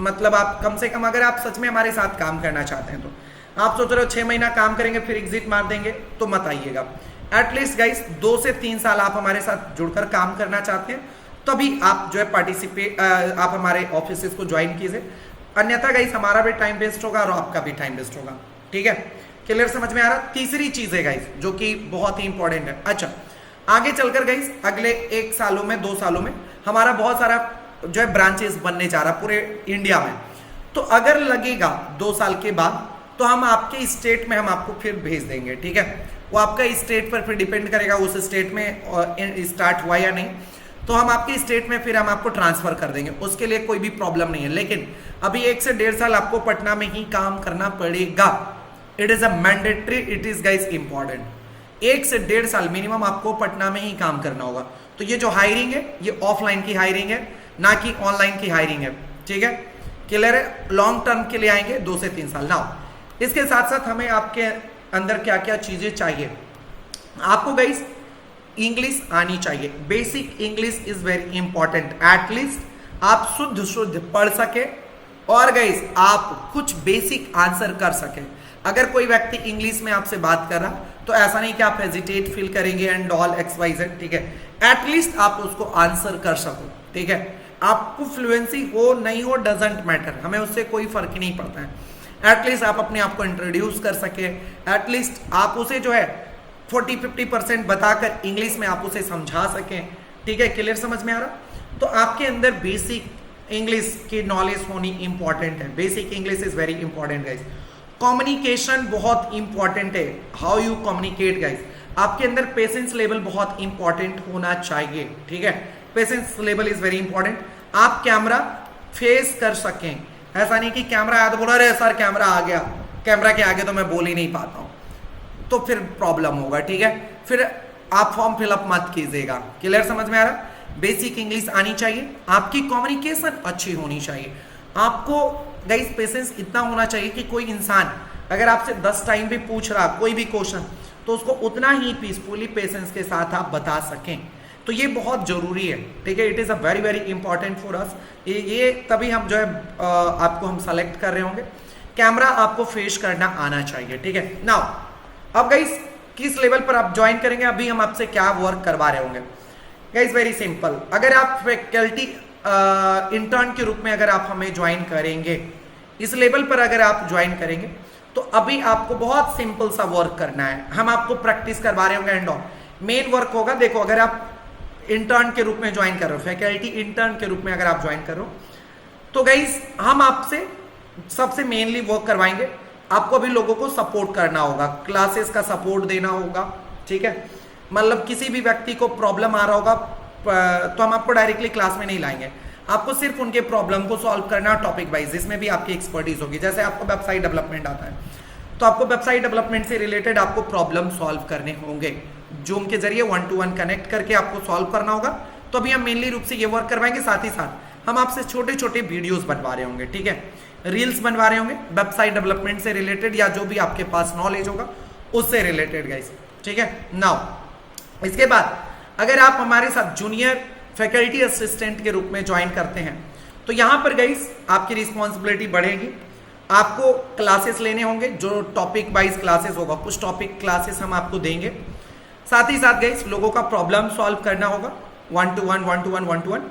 मतलब आप कम से कम अगर आप सच में हमारे साथ काम करना चाहते हैं, तो आप सोच रहे हो 6 महीना काम करेंगे फिर एग्जिट मार देंगे, तो मत आइएगा। एटलीस्ट गाइस 2 से 3 साल आप हमारे साथ जुड़कर काम करना चाहते हैं, तभी आप जो है पार्टिसिपेट, आप हमारे ऑफिस को ज्वाइन कीजिए। अन्यथा गाइस हमारा भी टाइम वेस्ट होगा और आपका भी टाइम वेस्ट होगा, ठीक है। क्लियर समझ में आ रहा। तीसरी चीज है गाइस जो कि बहुत ही इंपॉर्टेंट है। अच्छा, आगे चलकर गाइस अगले 1 सालों में, 2 सालों में हमारा बहुत सारा जो है ब्रांचेस बनने जा रहा पूरे इंडिया में। तो अगर लगेगा 2 साल के बाद तो हम आपके स्टेट में हम आपको फिर भेज देंगे, ठीक है। वो आपका स्टेट पर फिर डिपेंड करेगा उस स्टेट में स्टार्ट हुआ या नहीं, तो हम आपके स्टेट में फिर हम आपको ट्रांसफर कर देंगे, उसके लिए कोई भी प्रॉब्लम नहीं है। लेकिन अभी 1 से 1.5 साल आपको पटना में ही काम करना पड़ेगा। It is a mandatory, it is guys important. 1 से 1.5 साल मिनिमम आपको पटना में ही काम करना होगा। तो ये जो हायरिंग है ये ऑफलाइन की हायरिंग है, ना कि ऑनलाइन की हायरिंग है, ठीक है। क्लियर है। लॉन्ग टर्म के लिए आएंगे 2 से 3 साल। नाउ इसके साथ साथ हमें आपके अंदर क्या क्या चीजें चाहिए, आपको गाइस इंग्लिश आनी चाहिए। Basic English is very important. At least आप शुद्ध पढ़ सके और गाइस आप कुछ बेसिक आंसर कर सके। अगर कोई व्यक्ति इंग्लिश में आपसे बात कर रहा तो ऐसा नहीं कि आप हेजिटेट फील करेंगे एंड ऑल XYZ, ठीक है। एटलीस्ट आप उसको आंसर कर सको, ठीक है। आपको फ्लुएंसी हो नहीं हो डजेंट मैटर, हमें उससे कोई फर्क ही नहीं पड़ता है। एटलीस्ट आप अपने आप को इंट्रोड्यूस कर सके, एटलीस्ट आप उसे जो है 40-50% बताकर इंग्लिश में आप उसे समझा सकें, ठीक है। क्लियर समझ में आ रहा। तो आपके अंदर बेसिक इंग्लिश की नॉलेज होनी इंपॉर्टेंट है। Basic English is very important guys. Communication बहुत इंपॉर्टेंट है, हाउ यू कम्युनिकेट गाइस। आपके अंदर पेशेंस लेवल बहुत इंपॉर्टेंट होना चाहिए, ठीक है। Patience level is very important. आप कैमरा फेस कर सकें, ऐसा नहीं कि कैमरा आया तो बोला अरे सर कैमरा आ गया, कैमरा के आगे तो मैं बोल ही नहीं पाता हूं, तो फिर प्रॉब्लम होगा, ठीक है। फिर आप फॉर्म फिलअप मत कीजिएगा। क्लियर समझ में आ रहा। बेसिक इंग्लिश आनी चाहिए, आपकी कम्युनिकेशन अच्छी होनी चाहिए। आपको गाइस पेशेंस इतना होना चाहिए कि कोई इंसान अगर आपसे 10 टाइम भी पूछ रहा कोई भी क्वेश्चन, तो उसको उतना ही पीसफुली पेशेंस के साथ आप बता सकें। तो ये बहुत जरूरी है, ठीक है। It is a very very important for us. ये तभी हम जो है आपको हम सेलेक्ट कर रहे होंगे। कैमरा आपको फेस करना आना चाहिए, ठीक है। नाउ अब गाइस किस लेवल पर आप ज्वाइन करेंगे, अभी हम आपसे क्या वर्क करवा रहे होंगे गाइस, वेरी सिंपल। अगर आप फैकल्टी इंटर्न के रूप में अगर आप हमें ज्वाइन करेंगे, इस लेवल पर अगर आप ज्वाइन करेंगे, तो अभी आपको बहुत सिंपल सा वर्क करना है। हम आपको प्रैक्टिस करवा रहे होंगे एंड ऑन। मेन वर्क होगा, देखो अगर आप इंटर्न के रूप में ज्वाइन कर रहे हो, फैकल्टी इंटर्न के रूप में अगर आप ज्वाइन कर रहे हो, तो गाइस हम आपसे सबसे मेनली वर्क करवाएंगे। आपको अभी लोगों को सपोर्ट करना होगा, क्लासेस का सपोर्ट देना होगा, ठीक है। मतलब किसी भी व्यक्ति को प्रॉब्लम आ रहा होगा तो हम आपको डायरेक्टली क्लास में नहीं लाएंगे, आपको सिर्फ उनके प्रॉब्लम को सॉल्व करना टॉपिक वाइज, जिसमें भी आपकी एक्सपर्टीज होगी। जैसे आपको वेबसाइट डेवलपमेंट आता है, तो आपको वेबसाइट डेवलपमेंट से रिलेटेड आपको प्रॉब्लम सॉल्व करने होंगे, जूम के जरिए 1-to-1 कनेक्ट करके आपको सॉल्व करना होगा। तो अभी हम मेनली रूप से ये वर्क करवाएंगे। साथ ही साथ हम आपसे छोटे छोटे वीडियोस बनवा रहे होंगे, ठीक है, रील्स बनवा रहे होंगे वेबसाइट डेवलपमेंट से रिलेटेड या जो भी आपके पास नॉलेज होगा उससे रिलेटेड गाइस, ठीक है। नाउ इसके बाद अगर आप हमारे साथ जूनियर फैकल्टी असिस्टेंट के रूप में ज्वाइन करते हैं, तो यहां पर गाइस आपकी रिस्पॉन्सिबिलिटी बढ़ेगी। आपको क्लासेस लेने होंगे, जो टॉपिक वाइज क्लासेस होगा, कुछ टॉपिक क्लासेस हम आपको देंगे। साथ ही साथ गाइस लोगों का प्रॉब्लम सॉल्व करना होगा 1-to-1,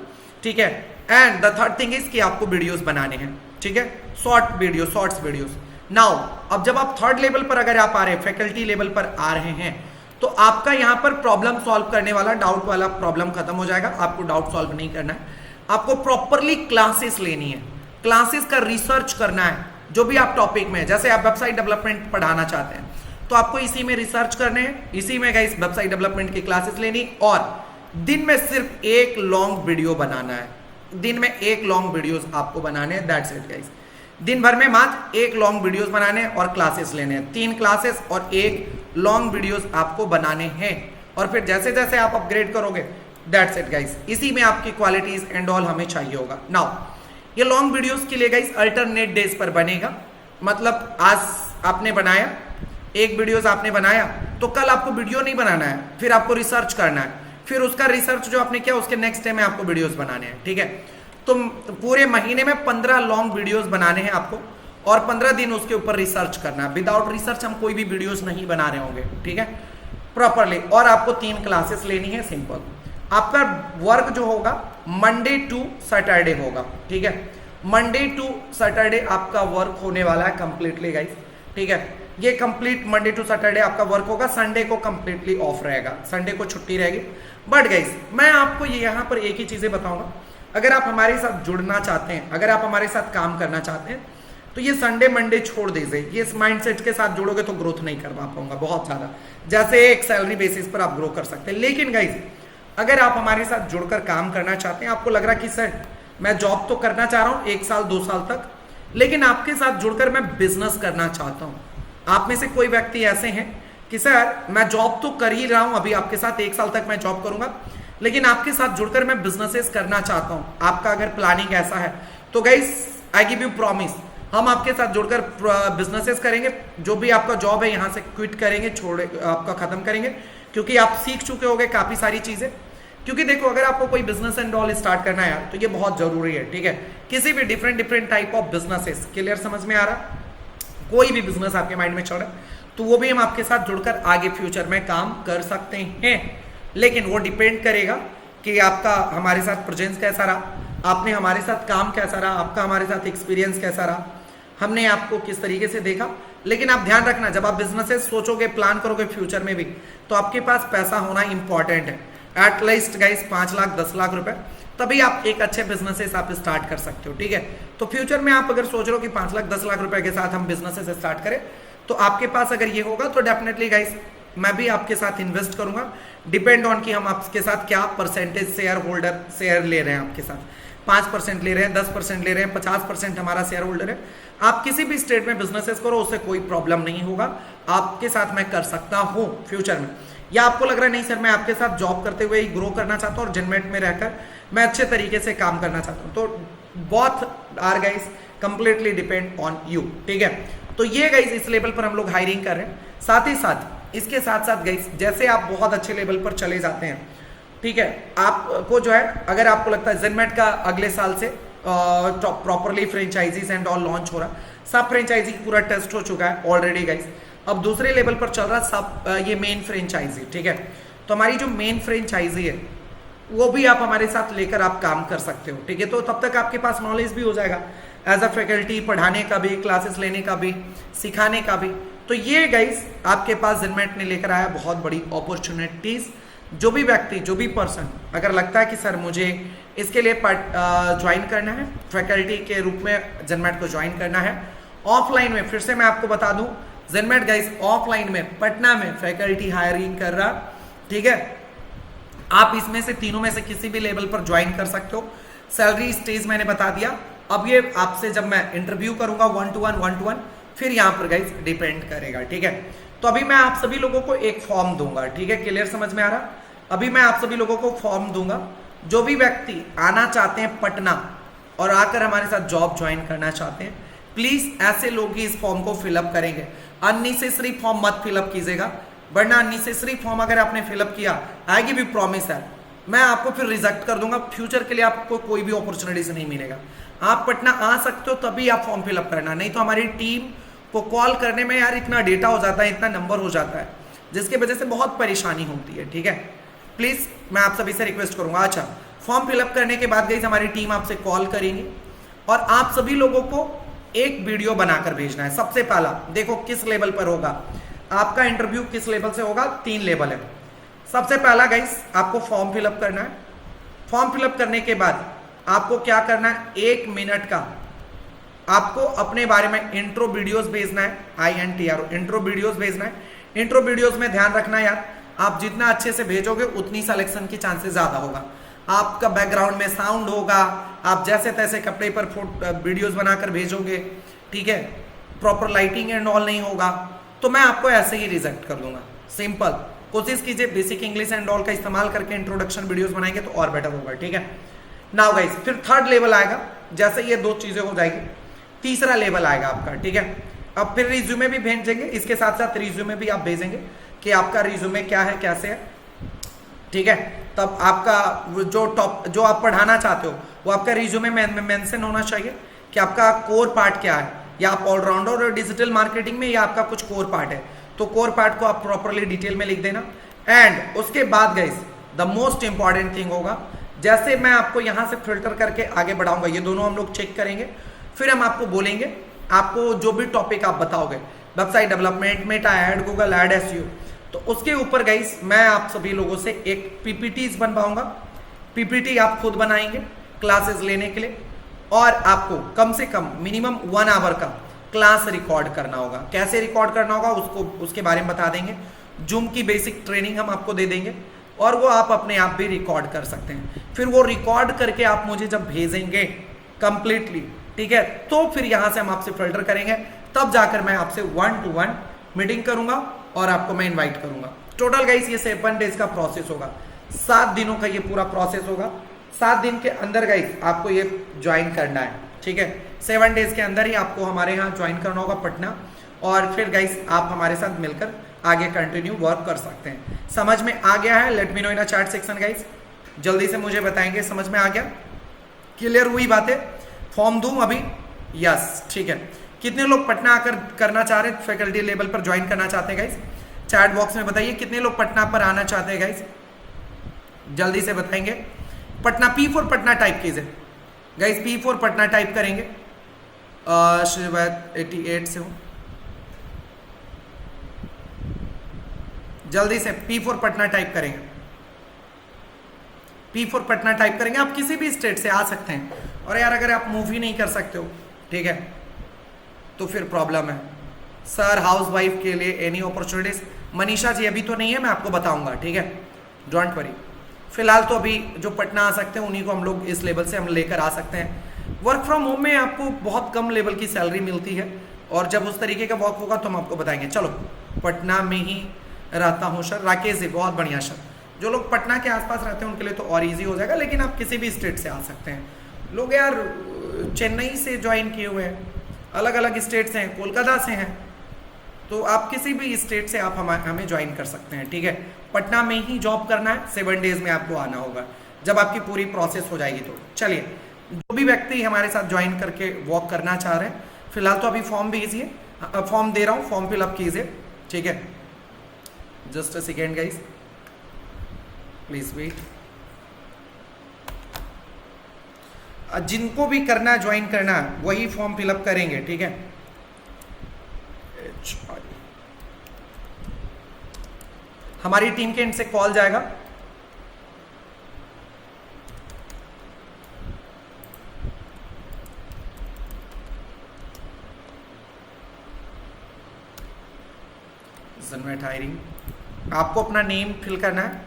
ठीक है। And the third thing is कि आपको वीडियोस बनाने हैं, ठीक है, शॉर्ट्स वीडियोस। नाउ अब जब आप थर्ड लेवल पर अगर आप आ रहे हैं, फैकल्टी लेवल पर आ रहे हैं, तो आपका यहां पर प्रॉब्लम सॉल्व करने वाला, डाउट वाला प्रॉब्लम खत्म हो जाएगा। आपको डाउट सॉल्व नहीं करना है, आपको प्रॉपरली क्लासेस लेनी है, क्लासेस का रिसर्च करना है। जो भी आप टॉपिक में, जैसे आप वेबसाइट डेवलपमेंट पढ़ाना चाहते हैं, तो आपको इसी में रिसर्च करने हैं, इसी में गाइस वेबसाइट डेवलपमेंट की क्लासेस लेनी, और दिन में सिर्फ एक लॉन्ग वीडियो बनाना है। दिन में एक लॉन्ग वीडियोस आपको बनाने हैं, दैट्स इट गाइस। दिन भर में मात्र एक लॉन्ग वीडियोस बनाने हैं और क्लासेस लेने हैं। 3 क्लासेस और एक लॉन्ग वीडियोस आपको बनाने हैं, और फिर जैसे जैसे आप अपग्रेड करोगे, दैट्स इट गाइस। इसी में आपकी क्वालिटीज एंड ऑल हमें चाहिए होगा। नाउ ये लॉन्ग वीडियोस के लिए गाइस अल्टरनेट डेज पर बनेगा। मतलब आज आपने बनाया एक वीडियोस आपने बनाया, तो कल आपको वीडियो नहीं बनाना है, फिर आपको रिसर्च करना है, फिर उसका रिसर्च जो आपने किया उसके नेक्स्ट डे में आपको वीडियोस बनाने हैं, ठीक है। तो पूरे महीने में 15 लॉन्ग वीडियोस बनाने हैं आपको, और 15 दिन उसके ऊपर रिसर्च करना है। विदाउट रिसर्च हम कोई भी वीडियोस नहीं बना रहे होंगे, ठीक है, प्रॉपरली। और आपको 3 क्लासेस लेनी है, सिंपल। आपका वर्क जो होगा मंडे टू सैटरडे होगा, ठीक है। मंडे टू सैटरडे आपका वर्क होने वाला है कंप्लीटली गाइस, ठीक है। ये कंप्लीट मंडे टू सैटरडे आपका वर्क होगा। संडे को कंप्लीटली ऑफ रहेगा, संडे को छुट्टी रहेगी। बट गाइस मैं आपको ये यहाँ पर एक ही चीजें बताऊंगा, अगर आप हमारे साथ जुड़ना चाहते हैं, अगर आप हमारे साथ काम करना चाहते हैं, तो ये संडे मंडे छोड़ दीजिए। ये इस माइंडसेट के साथ जुड़ोगे तो ग्रोथ नहीं करवा पाऊंगा बहुत ज्यादा, जैसे एक सैलरी बेसिस पर आप ग्रो कर सकते हैं। लेकिन गाइस अगर आप हमारे साथ जुड़कर काम करना चाहते हैं, आपको लग रहा है कि सर मैं जॉब तो करना चाह रहा हूँ 1 साल 2 साल तक, लेकिन आपके साथ जुड़कर मैं बिजनेस करना चाहता हूँ। आप में से कोई व्यक्ति ऐसे हैं कि सर मैं जॉब तो कर ही रहा हूं, अभी आपके साथ 1 साल तक मैं जॉब करूंगा, लेकिन आपके साथ जुड़कर मैं बिजनेसेस करना चाहता हूं। आपका अगर प्लानिंग ऐसा है, तो guys I give you promise, हम आपके साथ जुड़कर बिजनेसेस करेंगे। जो भी आपका जॉब है यहां से क्विट करेंगे, आपका खत्म करेंगे, क्योंकि आप सीख चुके होंगे काफी सारी चीजें। क्योंकि देखो अगर आपको कोई बिजनेस एंड ऑल स्टार्ट करना है यार, तो ये बहुत जरूरी है, ठीक है। किसी भी different type of businesses, clear समझ में आ रहा, कोई भी बिजनेस आपके माइंड में चल रहा है, तो वो भी हम आपके साथ जुड़कर आगे फ्यूचर में काम कर सकते हैं। लेकिन वो डिपेंड करेगा कि आपका हमारे साथ प्रेजेंस कैसा रहा, आपने हमारे साथ काम कैसा रहा, आपका हमारे साथ एक्सपीरियंस कैसा रहा, हमने आपको किस तरीके से देखा। लेकिन आप ध्यान रखना, जब आप बिजनेसेस सोचोगे, प्लान करोगे फ्यूचर में भी, तो आपके पास पैसा होना इंपॉर्टेंट है। एटलीस्ट गाइस 5 लाख 10 लाख रुपए, तभी आप एक अच्छे बिजनेसेस आप स्टार्ट कर सकते हो, ठीक है। तो फ्यूचर में आप अगर सोच रहे हो कि 5 लाख 10 लाख रुपए के साथ हम बिजनेसेस स्टार्ट करें, तो आपके पास अगर ये होगा तो डेफिनेटली गाइस मैं भी आपके साथ इन्वेस्ट करूंगा। डिपेंड ऑन कि हम आपके साथ क्या परसेंटेज शेयर ले रहे हैं, आपके साथ 5% ले रहे हैं, 10% ले रहे हैं, 50% हमारा शेयर होल्डर है। आप किसी भी स्टेट में बिजनेसेस करो, उससे कोई प्रॉब्लम नहीं होगा, आपके साथ मैं कर सकता हूं फ्यूचर में। या आपको लग रहा है नहीं सर मैं आपके साथ जॉब करते हुए ही ग्रो करना चाहता हूं और जिनमेट में रहकर मैं अच्छे तरीके से काम करना चाहता हूं, तो both are guys completely depend on you, ठीक है। तो ये गाइस इस लेवल पर हम लोग हायरिंग कर रहे हैं। साथ ही साथ इसके साथ साथ गाइस जैसे आप बहुत अच्छे लेवल पर चले जाते हैं, ठीक है, आपको जो है अगर आपको लगता है जेनमेट का अगले साल से properly franchises and all launch हो रहा है, सब फ्रेंचाइजी पूरा टेस्ट हो चुका है ऑलरेडी गाइस, अब दूसरे लेवल पर चल रहा सब ये मेन फ्रेंचाइजी, ठीक है। तो हमारी जो मेन फ्रेंचाइजी है वो भी आप हमारे साथ लेकर आप काम कर सकते हो, ठीक है। तो तब तक आपके पास नॉलेज भी हो जाएगा एज अ फैकल्टी, पढ़ाने का भी, क्लासेस लेने का भी, सिखाने का भी। तो ये गाइस आपके पास जेनमेट ने लेकर आया बहुत बड़ी अपॉर्चुनिटीज। जो भी व्यक्ति, जो भी पर्सन अगर लगता है कि सर मुझे इसके लिए ज्वाइन करना है, फैकल्टी के रूप में जेनमेट को ज्वाइन करना है ऑफलाइन में, फिर से मैं आपको बता दूं जेनमेट गाइस ऑफलाइन में पटना में फैकल्टी हायरिंग कर रहा, ठीक है। आप इसमें से तीनों में से किसी भी लेवल पर ज्वाइन कर सकते हो। सैलरी स्टेज मैंने बता दिया, अब ये आपसे जब मैं इंटरव्यू करूंगा 1 to 1 फिर यहाँ पर गाइस डिपेंड करेगा, ठीक है। तो अभी मैं आप सभी लोगों को एक फॉर्म दूंगा, ठीक है, क्लियर समझ में आ रहा। अभी मैं आप सभी लोगों को फॉर्म दूंगा, जो भी व्यक्ति आना चाहते हैं पटना और आकर हमारे साथ जॉब ज्वाइन करना चाहते हैं, प्लीज ऐसे लोग ही इस फॉर्म को फिलअप करेंगे। अननेसेसरी फॉर्म मत फिलअप कीजिएगा, वरना अननेसेसरी फॉर्म अगर आपने फिलअप किया, आएगी भी प्रॉमिस है, मैं आपको फिर रिजेक्ट कर दूंगा, फ्यूचर के लिए आपको कोई भी अपॉर्चुनिटी से नहीं मिलेगा। आप पटना आ सकते हो तभी आप फॉर्म फिलअप करना, नहीं तो हमारी टीम को कॉल करने में यार इतना डेटा हो जाता है, इतना नंबर हो जाता है, जिसकी वजह से बहुत परेशानी होती है, ठीक है। प्लीज मैं आप सभी से रिक्वेस्ट करूंगा। अच्छा, फॉर्म फिलअप करने के बाद गाइस हमारी टीम आपसे कॉल करेंगी और आप सभी लोगों को एक वीडियो बनाकर भेजना है। सबसे पहला देखो किस लेवल पर होगा आपका इंटरव्यू, किस लेवल से होगा, 3 लेवल है। सबसे पहला गाइस आपको फॉर्म फिलअप करना है। फॉर्म फिलअप करने के बाद आपको क्या करना है, 1 मिनट का आपको अपने बारे में इंट्रो वीडियोस भेजना है, INTRO इंट्रो वीडियोस भेजना है। इंट्रो वीडियोस में ध्यान रखना यार, आप जितना अच्छे से भेजोगे उतनी सिलेक्शन की चांसेस ज्यादा होगा। आपका बैकग्राउंड में साउंड होगा, आप जैसे तैसे कपड़े पर वीडियोस बनाकर भेजोगे, ठीक है, प्रॉपर लाइटिंग एंड ऑल नहीं होगा, तो मैं आपको ऐसे ही रिजेक्ट कर दूंगा। सिंपल कोशिश कीजिए बेसिक इंग्लिश एंड ऑल का इस्तेमाल करके इंट्रोडक्शन वीडियोस बनाएंगे तो और बेटर होगा, ठीक है। नाउ गाइस फिर 3rd लेवल आएगा, जैसे ये 2 चीजें हो जाएगी, तीसरा लेवल आएगा आपका, ठीक है। अब फिर रिज्यूमे भी भेजेंगे, इसके साथ साथ रिज्यूमे भी आप भेजेंगे कि आपका रिज्यूमे क्या है, कैसे है, ठीक है। तब आपका जो आप पढ़ाना चाहते हो वो आपका रिज्यूमे में मेंशन होना चाहिए कि आपका कोर पार्ट क्या है, या आप ऑलराउंडर और डिजिटल मार्केटिंग में या आपका कुछ कोर पार्ट है, तो कोर पार्ट को आप प्रॉपरली डिटेल में लिख देना। एंड उसके बाद guys the most important thing होगा, जैसे मैं आपको यहां से फिल्टर करके आगे बढ़ाऊंगा, ये दोनों हम लोग चेक करेंगे, फिर हम आपको बोलेंगे, आपको जो भी टॉपिक आप बताओगे, website development, meta ad, Google ad, SEO, तो उसके ऊपर गाइस मैं आप सभी लोगों से एक PPTs बनवाऊंगा। PPT आप खुद बनाएंगे क्लासेस लेने के लिए, और आपको कम से कम मिनिमम 1 आवर का क्लास रिकॉर्ड करना होगा। कैसे रिकॉर्ड करना होगा उसके बारे में बता देंगे। जूम की बेसिक ट्रेनिंग हम आपको दे देंगे और वो आप अपने आप भी रिकॉर्ड कर सकते हैं। फिर वो रिकॉर्ड करके आप मुझे जब भेजेंगे कंप्लीटली, ठीक है, तो फिर यहां से हम आपसे फिल्टर करेंगे, तब जाकर मैं आपसे 1 to 1 मीटिंग करूंगा और आपको मैं इनवाइट करूंगा। टोटल गाइस ये 7 डेज का प्रोसेस होगा, 7 दिनों का ये पूरा प्रोसेस होगा। 7 दिन के अंदर गाइस आपको ये ज्वाइन करना है, ठीक है। 7 डेज के अंदर ही आपको हमारे यहाँ ज्वाइन करना होगा पटना, और फिर गाइस आप हमारे साथ मिलकर आगे कंटिन्यू वर्क कर सकते हैं। समझ में आ गया है? Late me know in chat section guys, जल्दी से मुझे बताएंगे समझ में आ गया, क्लियर हुई बातें। फॉर्म दूं अभी? यस, ठीक है। कितने लोग पटना आकर करना चाह रहे हैं, फैकल्टी लेवल पर ज्वाइन करना चाहते हैं गाइस? चैट बॉक्स में बताइए कितने लोग पटना पर आना चाहते हैं गाइस, जल्दी से बताएंगे। Patna, P for Patna type कीजिए guys, P for Patna type करेंगे। 88 से हूं, जल्दी से P फॉर पटना टाइप करेंगे। P फॉर पटना टाइप करेंगे। आप किसी भी स्टेट से आ सकते हैं, और यार अगर आप मूव ही नहीं कर सकते हो, ठीक है, तो फिर प्रॉब्लम है। सर हाउस वाइफ के लिए एनी अपॉर्चुनिटीज? मनीषा जी अभी तो नहीं है, मैं आपको बताऊंगा, ठीक है, डोंट वरी। फिलहाल तो अभी जो पटना आ सकते हैं उन्हीं को हम लोग इस लेवल से हम लेकर आ सकते हैं। वर्क फ्रॉम होम में आपको बहुत कम लेवल की सैलरी मिलती है, और जब उस तरीके का वर्क होगा तो हम आपको बताएंगे। चलो, पटना में ही रहता हूँ सर, राकेश जी बहुत बढ़िया सर। जो लोग पटना के आसपास रहते हैं उनके लिए तो और इजी हो जाएगा, लेकिन आप किसी भी स्टेट से आ सकते हैं। लोग यार चेन्नई से ज्वाइन किए हुए हैं, अलग अलग स्टेट से हैं, कोलकाता से हैं, तो आप किसी भी स्टेट से आप हमें ज्वाइन कर सकते हैं, ठीक है। पटना में ही जॉब करना है, 7 डेज में आपको आना होगा जब आपकी पूरी प्रोसेस हो जाएगी। तो चलिए, जो भी व्यक्ति हमारे साथ ज्वाइन करके वॉक करना चाह रहे हैं, फिलहाल तो अभी फॉर्म भेजिए, फॉर्म दे रहा हूँ, फॉर्म फिलअप कीजिए, ठीक है। Just a second guys, please wait. जिनको भी करना ज्वाइन करना वही फॉर्म फिलअप करेंगे, ठीक है। हमारी टीम के एंड से कॉल जाएगा। जनरेट हायरिंग, आपको अपना नेम फिल करना है।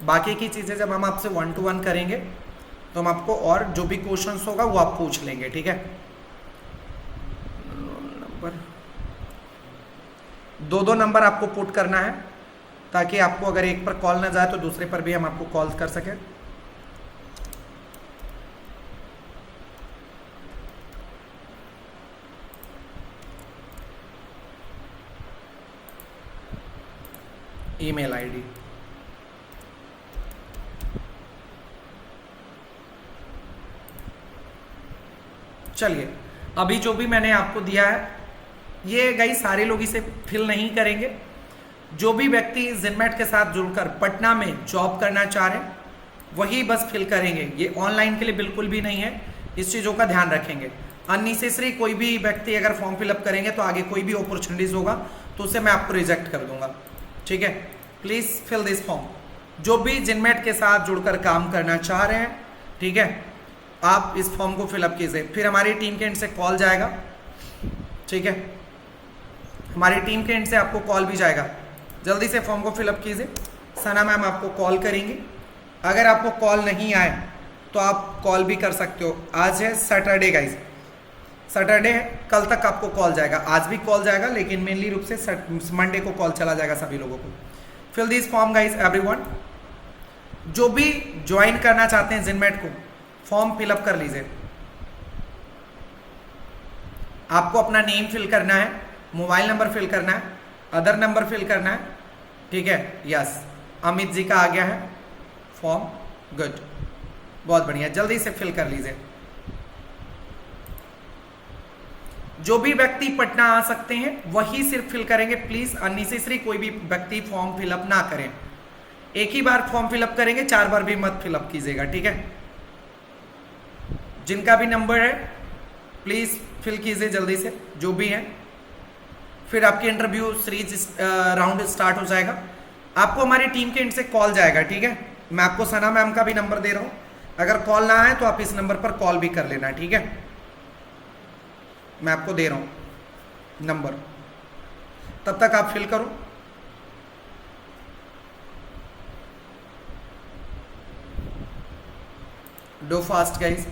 बाकी की चीज़ें जब हम आपसे 1 to 1 करेंगे तो हम आपको और जो भी क्वेश्चंस होगा वो आप पूछ लेंगे, ठीक है। नंबर 2 नंबर आपको पुट करना है ताकि आपको अगर एक पर कॉल ना जाए तो दूसरे पर भी हम आपको कॉल कर सकें। ईमेल आईडी, चलिए अभी जो भी मैंने आपको दिया है ये गाइस सारे लोग इसे फिल नहीं करेंगे। जो भी व्यक्ति जिनमेट के साथ जुड़कर पटना में जॉब करना चाह रहे हैं वही बस फिल करेंगे। ये ऑनलाइन के लिए बिल्कुल भी नहीं है, इस चीज़ों का ध्यान रखेंगे। अननेसेसरी कोई भी व्यक्ति अगर फॉर्म फिलअप करेंगे तो आगे कोई भी अपॉर्चुनिटीज होगा तो उसे मैं आपको रिजेक्ट कर दूंगा, ठीक है। Please fill this form. जो भी जिनमेट के साथ जुड़कर काम करना चाह रहे हैं, ठीक है, आप इस फॉर्म को फिलअप कीजिए। फिर हमारी टीम के एंड से कॉल जाएगा, ठीक है। हमारी टीम के एंड से आपको कॉल भी जाएगा, जल्दी से फॉर्म को फिलअप कीजिए। सना मैम आपको कॉल करेंगी। अगर आपको कॉल नहीं आए तो आप कॉल भी कर सकते हो। आज है सैटरडे गाइज, सैटरडे है, कल तक आपको कॉल जाएगा। आज भी कॉल जाएगा लेकिन मेनली रूप से मंडे को कॉल चला जाएगा सभी लोगों को। Fill this form guys everyone. जो भी ज्वाइन करना चाहते हैं जिनमेट को, फॉर्म फिलअप कर लीजिए। आपको अपना नेम फिल करना है, मोबाइल नंबर फिल करना है, अदर नंबर फिल करना है, ठीक है। यस, अमित जी का आ गया है फॉर्म, गुड, बहुत बढ़िया, जल्दी से फिल कर लीजिए। जो भी व्यक्ति पटना आ सकते हैं वही सिर्फ फिल करेंगे। प्लीज अननेसेसरी कोई भी व्यक्ति फॉर्म फिलअप ना करें। एक ही बार फॉर्म फिलअप करेंगे, 4 बार भी मत फिलअप कीजिएगा, ठीक है। जिनका भी नंबर है प्लीज फिल कीजिए जल्दी से, जो भी है। फिर आपकी इंटरव्यू सीरीज राउंड स्टार्ट हो जाएगा। आपको हमारी टीम के एंड से कॉल जाएगा, ठीक है। मैं आपको सना मैम का भी नंबर दे रहा हूं, अगर कॉल ना आए तो आप इस नंबर पर कॉल भी कर लेना, ठीक है। मैं आपको दे रहा हूं नंबर, तब तक आप फिल करो। Do fast guys.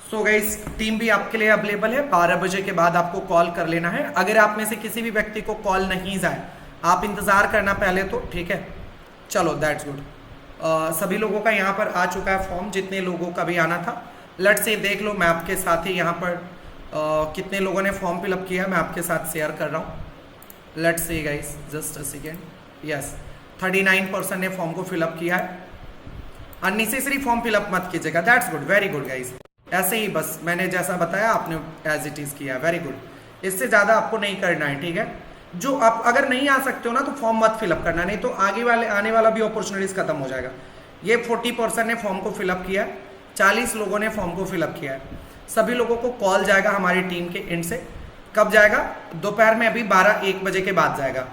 So guys team भी आपके लिए अवेलेबल है। 12 बजे के बाद आपको कॉल कर लेना है। अगर आप में से किसी भी व्यक्ति को कॉल नहीं जाए, आप इंतजार करना पहले तो, ठीक है। चलो दैट्स गुड। सभी लोगों का यहाँ पर आ चुका है फॉर्म, जितने लोगों का भी आना था। लेट्स से देख लो, मैं आपके साथ ही यहाँ पर कितने लोगों ने फॉर्म फिलअप किया मैं आपके साथ शेयर कर रहा हूँ। Let's see guys, just a second. Yes, 39% ने फॉर्म को फिलअप किया है। अननेसेसरी फॉर्म फिलअप मत कीजिएगा। That's good, very good guys. ऐसे ही बस मैंने जैसा बताया आपने एज इट इज किया, वेरी गुड। इससे ज़्यादा आपको नहीं करना है, ठीक है। जो आप अगर नहीं आ सकते हो ना तो फॉर्म मत फिलअप करना, नहीं तो आने वाला भी अपॉर्चुनिटीज खत्म हो जाएगा। ये 40% ने फॉर्म को फिलअप किया है, 40 लोगों ने फॉर्म को फिलअप किया है। सभी लोगों को कॉल जाएगा हमारी टीम के एंड से। कब जाएगा? दोपहर में, अभी 12-1 बजे के बाद जाएगा।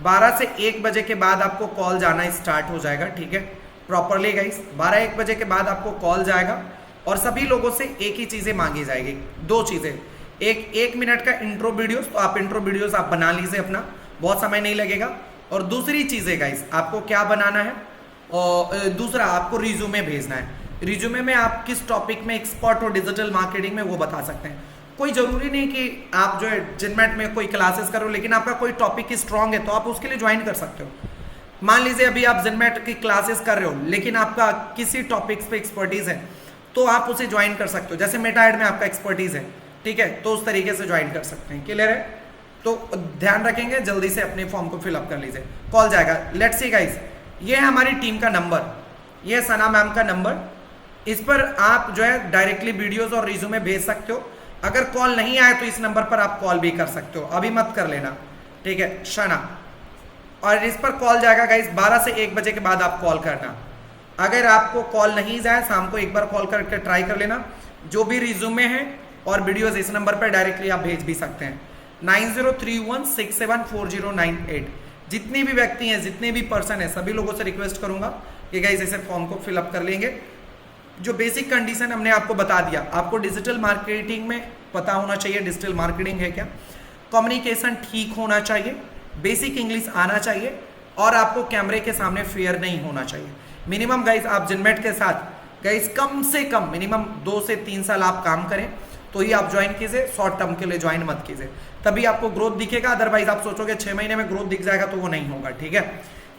12 से 1 बजे के बाद आपको कॉल जाना स्टार्ट हो जाएगा, ठीक है, प्रॉपरली गाइस। 12-1 बजे के बाद आपको कॉल जाएगा और सभी लोगों से एक ही चीज़ें मांगी जाएगी, 2 चीज़ें। एक मिनट का इंट्रो वीडियोस, तो आप इंट्रो वीडियोस आप बना लीजिए अपना, बहुत समय नहीं लगेगा। और दूसरी चीज़ें गाइस, आपको क्या बनाना है, और दूसरा आपको रिज्यूमे भेजना है। रिज्यूमे में आप किस टॉपिक में एक्सपर्ट हो डिजिटल मार्केटिंग में, वो बता सकते हैं। कोई ज़रूरी नहीं कि आप जो है जिनमेट में कोई क्लासेस करो, लेकिन आपका कोई टॉपिक स्ट्रांग है तो आप उसके लिए ज्वाइन कर सकते हो। मान लीजिए अभी आप जिनमेट की क्लासेस कर रहे हो, लेकिन आपका किसी टॉपिक्स पे एक्सपर्टीज़ है तो आप उसे ज्वाइन कर सकते हो। जैसे मेटा एड में आपका एक्सपर्टीज़ है, ठीक है, तो उस तरीके से ज्वाइन कर सकते हैं। क्लियर है? तो ध्यान रखेंगे, जल्दी से अपने फॉर्म को फिलअप कर लीजिए, कॉल जाएगा। लेट्स सी गाइस, ये है हमारी टीम का नंबर, ये है सना मैम का नंबर। इस पर आप जो है डायरेक्टली वीडियोस और रिज्यूमे भेज सकते हो। अगर कॉल नहीं आए तो इस नंबर पर आप कॉल भी कर सकते हो, अभी मत कर लेना, ठीक है, शना। और इस पर कॉल जाएगा गाइस 12 से 1 बजे के बाद आप कॉल करना। अगर आपको कॉल नहीं जाए, शाम को एक बार कॉल करके ट्राई कर लेना। जो भी रिज्यूमे है और वीडियोस इस नंबर पर डायरेक्टली आप भेज भी सकते हैं, 9031674098। जितने भी व्यक्ति हैं, जितने भी पर्सन है, सभी लोगों से रिक्वेस्ट करूंगा कि गाइस इसे फॉर्म को फिलअप कर लेंगे। जो बेसिक कंडीशन हमने आपको बता दिया, आपको डिजिटल मार्केटिंग में पता होना चाहिए डिजिटल मार्केटिंग है क्या, कम्युनिकेशन ठीक होना चाहिए, बेसिक इंग्लिश आना चाहिए, और आपको कैमरे के सामने फेयर नहीं होना चाहिए। मिनिमम गाइस आप जिनमेट के साथ गाइस कम से कम मिनिमम 2 से 3 साल आप काम करें तो ही आप ज्वाइन कीजिए, शॉर्ट टर्म के लिए ज्वाइन मत कीजिए, तभी आपको ग्रोथ दिखेगा। अदरवाइज आप सोचोगे 6 महीने में ग्रोथ दिख जाएगा, तो वो नहीं होगा, ठीक है।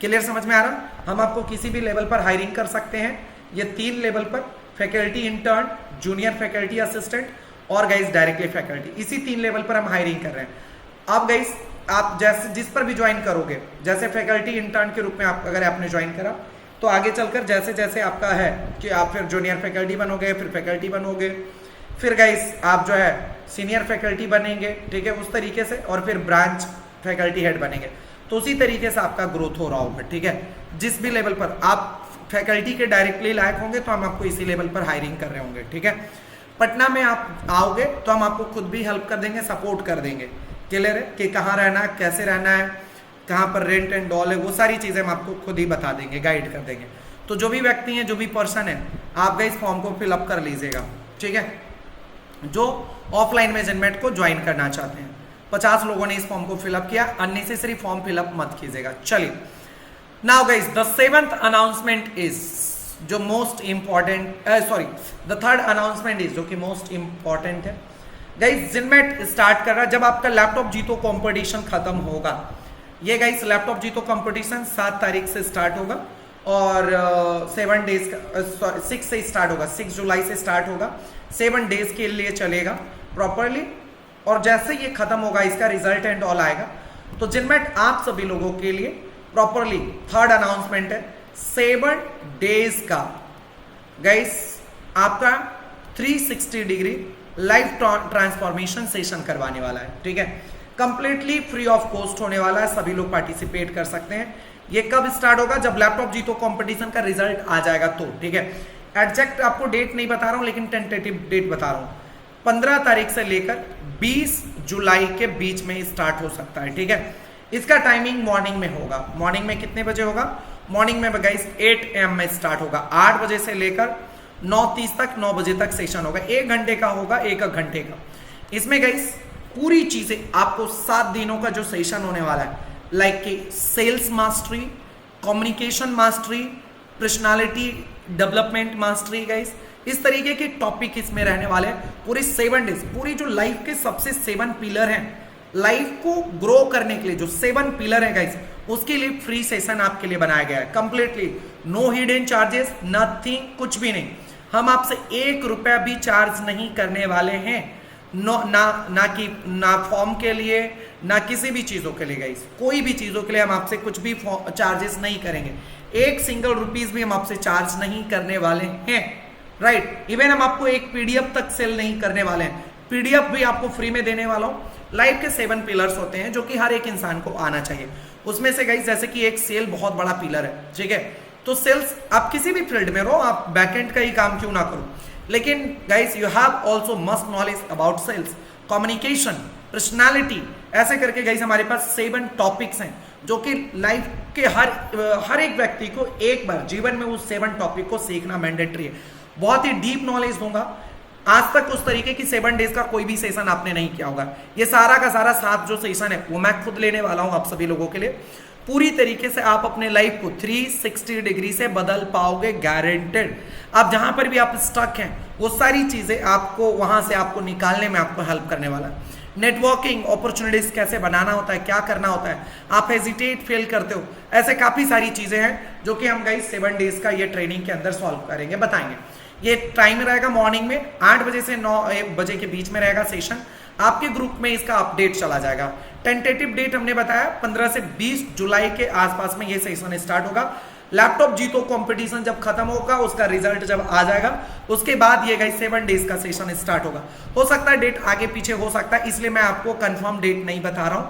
क्लियर समझ में आ रहा? हम आपको किसी भी लेवल पर हायरिंग कर सकते हैं। ये 3 लेवल पर, faculty intern, junior faculty assistant और गाइस डायरेक्टली फैकल्टी, इसी 3 लेवल पर हम हायरिंग कर रहे हैं। अब गाइस आप जैसे जिस पर भी ज्वाइन करोगे, जैसे फैकल्टी इंटर्न के रूप में आप अगर आपने ज्वाइन करा, तो आगे चलकर जैसे जैसे आपका है कि आप फिर जूनियर फैकल्टी बनोगे, फिर फैकल्टी बनोगे, फिर गाइस आप जो है सीनियर फैकल्टी बनेंगे, ठीक है, उस तरीके से, और फिर ब्रांच फैकल्टी हेड बनेंगे। तो उसी तरीके से आपका ग्रोथ हो रहा होगा, ठीक है। जिस भी लेवल पर आप फैकल्टी के डायरेक्टली लायक होंगे तो हम आपको इसी लेवल पर हायरिंग कर रहे होंगे, ठीक है। पटना में आप आओगे तो हम आपको खुद भी हेल्प कर देंगे, सपोर्ट कर देंगे। क्लियर है कि कहाँ रहना है, कैसे रहना है, कहाँ पर रेंट एंड ऑल है, वो सारी चीज़ें हम आपको खुद ही बता देंगे, गाइड कर देंगे। तो जो भी व्यक्ति हैं, जो भी पर्सन है, आप गाइस फॉर्म को फिलअप कर लीजिएगा, ठीक है। जो ऑफलाइन में जिनमेट को ज्वाइन करना चाहते हैं, 50 लोगों ने इस फॉर्म को फिलअप किया। अननेसेसरी फॉर्म फिलअप मत कीजिएगा। चलिए, now guys the 7th announcement is जो most important, sorry the 3rd announcement is जो कि मोस्ट इंपॉर्टेंट है। गाइस जिनमेट स्टार्ट कर रहा है जब आपका लैपटॉप जीतो कंपटीशन खत्म होगा। ये गाइस लैपटॉप जीतो कंपटीशन 7 तारीख से स्टार्ट होगा और 7 डेज का 6 से स्टार्ट होगा, 6 जुलाई से स्टार्ट होगा, 7 डेज के लिए चलेगा प्रॉपरली। और जैसे ये खत्म होगा, इसका रिजल्ट एंड ऑल आएगा, तो जिनमेट आप सभी लोगों के लिए प्रॉपरली 3rd अनाउंसमेंट है 7 डेज का गाइस आपका 360 डिग्री लाइव ट्रांसफॉर्मेशन सेशन करवाने वाला है, ठीक है। कंप्लीटली फ्री ऑफ कॉस्ट होने वाला है, सभी लोग पार्टिसिपेट कर सकते हैं। ये कब स्टार्ट होगा? जब लैपटॉप जीतो कंपटीशन का रिजल्ट आ जाएगा तो, ठीक है। एग्जैक्ट आपको डेट नहीं बता रहा हूं, लेकिन टेंटेटिव डेट बता रहा हूं। 15 तारीख से लेकर 20 जुलाई के बीच में स्टार्ट हो सकता है, ठीक है। इसका टाइमिंग मॉर्निंग में होगा। मॉर्निंग में कितने बजे होगा? मॉर्निंग में गाइस 8 AM में स्टार्ट होगा। 8 बजे से लेकर 9:30 तक, 9 बजे तक सेशन होगा। 1 घंटे का होगा, 1 घंटे का। इसमें गाइस पूरी चीजें आपको 7 दिनों का जो सेशन होने वाला है, लाइक कि sales mastery, communication mastery, personality development mastery guys, इस तरीके के टॉपिक इसमें रहने वाले हैं पूरी 7 डेज। पूरी जो लाइफ के सबसे 7 पिलर हैं, लाइफ को ग्रो करने के लिए जो 7 पिलर है गाइस, उसके लिए फ्री सेशन आपके लिए बनाया गया है completely. No hidden charges, nothing, कुछ भी नहीं। हम आपसे 1 रुपया भी चार्ज नहीं करने वाले हैं, ना फॉर्म के लिए, ना किसी भी चीजों के लिए गाइस। कोई भी चीजों के लिए हम आपसे कुछ भी चार्जेस नहीं करेंगे। 1 सिंगल रुपीज भी हम आपसे चार्ज नहीं करने वाले हैं, राइट। इवन हम आपको एक पीडीएफ तक सेल नहीं करने वाले हैं, पीडीएफ भी आपको फ्री में देने वाला हूं। लाइफ के 7 पिलर्स होते हैं जो कि हर एक इंसान को आना चाहिए। उसमें से गाइस जैसे कि एक सेल बहुत बड़ा पिलर है, ठीक है। तो सेल्स आप किसी भी फील्ड में रहो, आप बैकएंड का ही काम क्यों ना करो, लेकिन guys you have also must knowledge about sales, communication, personality, ऐसे करके गाइस हमारे पास 7 टॉपिक्स हैं जो कि लाइफ के हर एक व्यक्ति को एक बार जीवन में उस 7 टॉपिक को सीखना मैंडेटरी है। बहुत ही डीप नॉलेज दूंगा। आज तक उस तरीके की 7 डेज का कोई भी सेशन आपने नहीं किया होगा। ये सारा का सारा 7 जो सेशन है वो मैं खुद लेने वाला हूं आप सभी लोगों के लिए। पूरी तरीके से आप अपने लाइफ को 360 डिग्री से बदल पाओगे, गारंटेड। आप जहां पर भी आप स्टक हैं वो सारी चीजें आपको वहां से आपको निकालने में आपको हेल्प करने वाला है। नेटवर्किंग अपॉर्चुनिटीज कैसे बनाना होता है, क्या करना होता है, आप हेजिटेट फेल करते हो, ऐसे काफी सारी चीजें हैं जो कि हम गाइस 7 डेज का ये ट्रेनिंग के अंदर सॉल्व करेंगे, बताएंगे। ये टाइम रहेगा मॉर्निंग में 8 बजे से 9 बजे के बीच में रहेगा सेशन। आपके ग्रुप में इसका अपडेट चला जाएगा। टेंटेटिव डेट हमने बताया 15 से 20 जुलाई के आसपास में ये सेशन स्टार्ट होगा। लैपटॉप जीतो कंपटीशन जब खत्म होगा, उसका रिजल्ट जब आ जाएगा, उसके बाद ये गाइस 7 डेज का सेशन स्टार्ट होगा। हो सकता है डेट आगे पीछे हो सकता है, इसलिए मैं आपको कंफर्म डेट नहीं बता रहा हूं,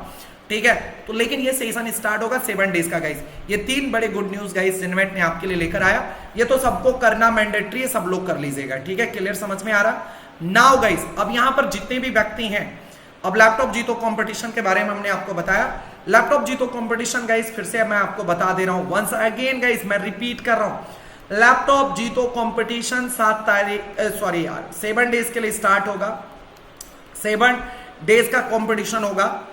ठीक है। तो लेकिन ये सेशन स्टार्ट होगा 7 डेज का गाइस। ये 3 बड़े गुड न्यूज गाइस जिनमेट ने आपके लिए लेकर आया। ये तो सबको करना मैंडेटरी है, सब लोग कर लीजिएगा, ठीक है। क्लियर समझ में आ रहा? नाउ गाइस अब यहां पर जितने भी व्यक्ति हैं, अब लैपटॉप जीतो कंपटीशन के बारे में हमने आपको बताया। लैपटॉप जीतो कंपटीशन गाइस फिर से मैं आपको बता दे रहा हूं, वंस अगेन गाइस मैं रिपीट कर रहा हूं। लैपटॉप जीतो कंपटीशन 7 डेज के लिए स्टार्ट होगा। 7 डेज का कंपटीशन होगा।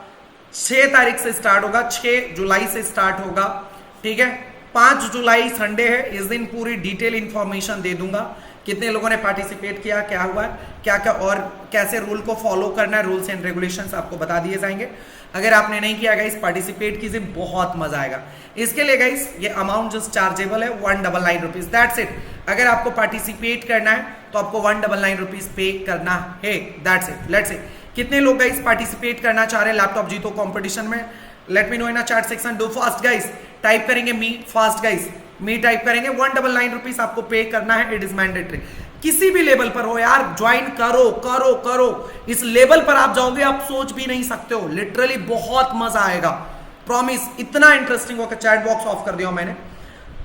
6 तारीख से स्टार्ट होगा, 6 जुलाई से स्टार्ट होगा, ठीक है। 5 जुलाई संडे है, इस दिन पूरी डिटेल इंफॉर्मेशन दे दूंगा, कितने लोगों ने पार्टिसिपेट किया, क्या हुआ, क्या क्या और कैसे रूल को फॉलो करना है, रूल्स एंड रेगुलेशंस आपको बता दिए जाएंगे। अगर आपने नहीं किया गाइस पार्टिसिपेट कीजिए, बहुत मजा आएगा। इसके लिए गाइस ये अमाउंट जस्ट चार्जेबल है 199 रुपीज, दैट्स इट। अगर आपको पार्टिसिपेट करना है तो आपको 199 रुपीज पे करना है, दैट्स इट। लेट्स सी कितने लोग गाइस पार्टिसिपेट करना चाह रहे हैं लैपटॉप जीतो कंपटीशन में। Late me know in chat section, do fast guys, type करेंगे मी फास्ट गाइस, मी टाइप करेंगे। 199 रुपीज आपको पे करना है, इट इज मैंडेटरी। किसी भी लेवल पर हो यार, ज्वाइन करो करो करो। इस लेवल पर आप जाओगे आप सोच भी नहीं सकते हो, लिटरली बहुत मजा आएगा, प्रॉमिस। इतना इंटरेस्टिंग होगा। चैट बॉक्स ऑफ कर दिया मैंने,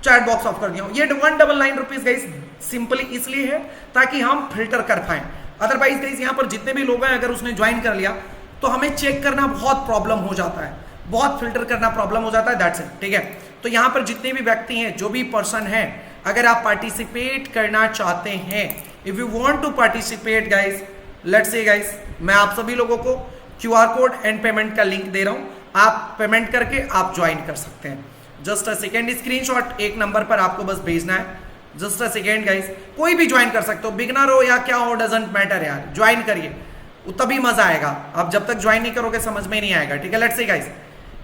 चैट बॉक्स ऑफ कर दिया। ये 199 रुपीज गाइस सिंपली इसलिए है ताकि हम फिल्टर कर पाए। अदरवाइज गाइस यहाँ पर जितने भी लोग हैं अगर उसने ज्वाइन कर लिया तो हमें चेक करना बहुत प्रॉब्लम हो जाता है, बहुत फिल्टर करना प्रॉब्लम हो जाता है, दैट्स इट, ठीक है। तो यहाँ पर जितने भी व्यक्ति हैं, जो भी पर्सन है, अगर आप पार्टिसिपेट करना चाहते हैं, if you want to participate guys, let's say guys मैं आप सभी लोगों को क्यूआर कोड एंड पेमेंट का लिंक दे रहा हूं, आप पेमेंट करके आप ज्वाइन कर सकते हैं। जस्ट अ सेकेंड, स्क्रीनशॉट एक नंबर पर आपको बस भेजना है, जस्ट अ सेकेंड गाइस। कोई भी ज्वाइन कर सकते हो, बिगनर हो या क्या हो, डजंट मैटर यार, ज्वाइन करिए, तभी मजा आएगा। आप जब तक ज्वाइन नहीं करोगे समझ में नहीं आएगा, ठीक है। लेट्स सी गाइस,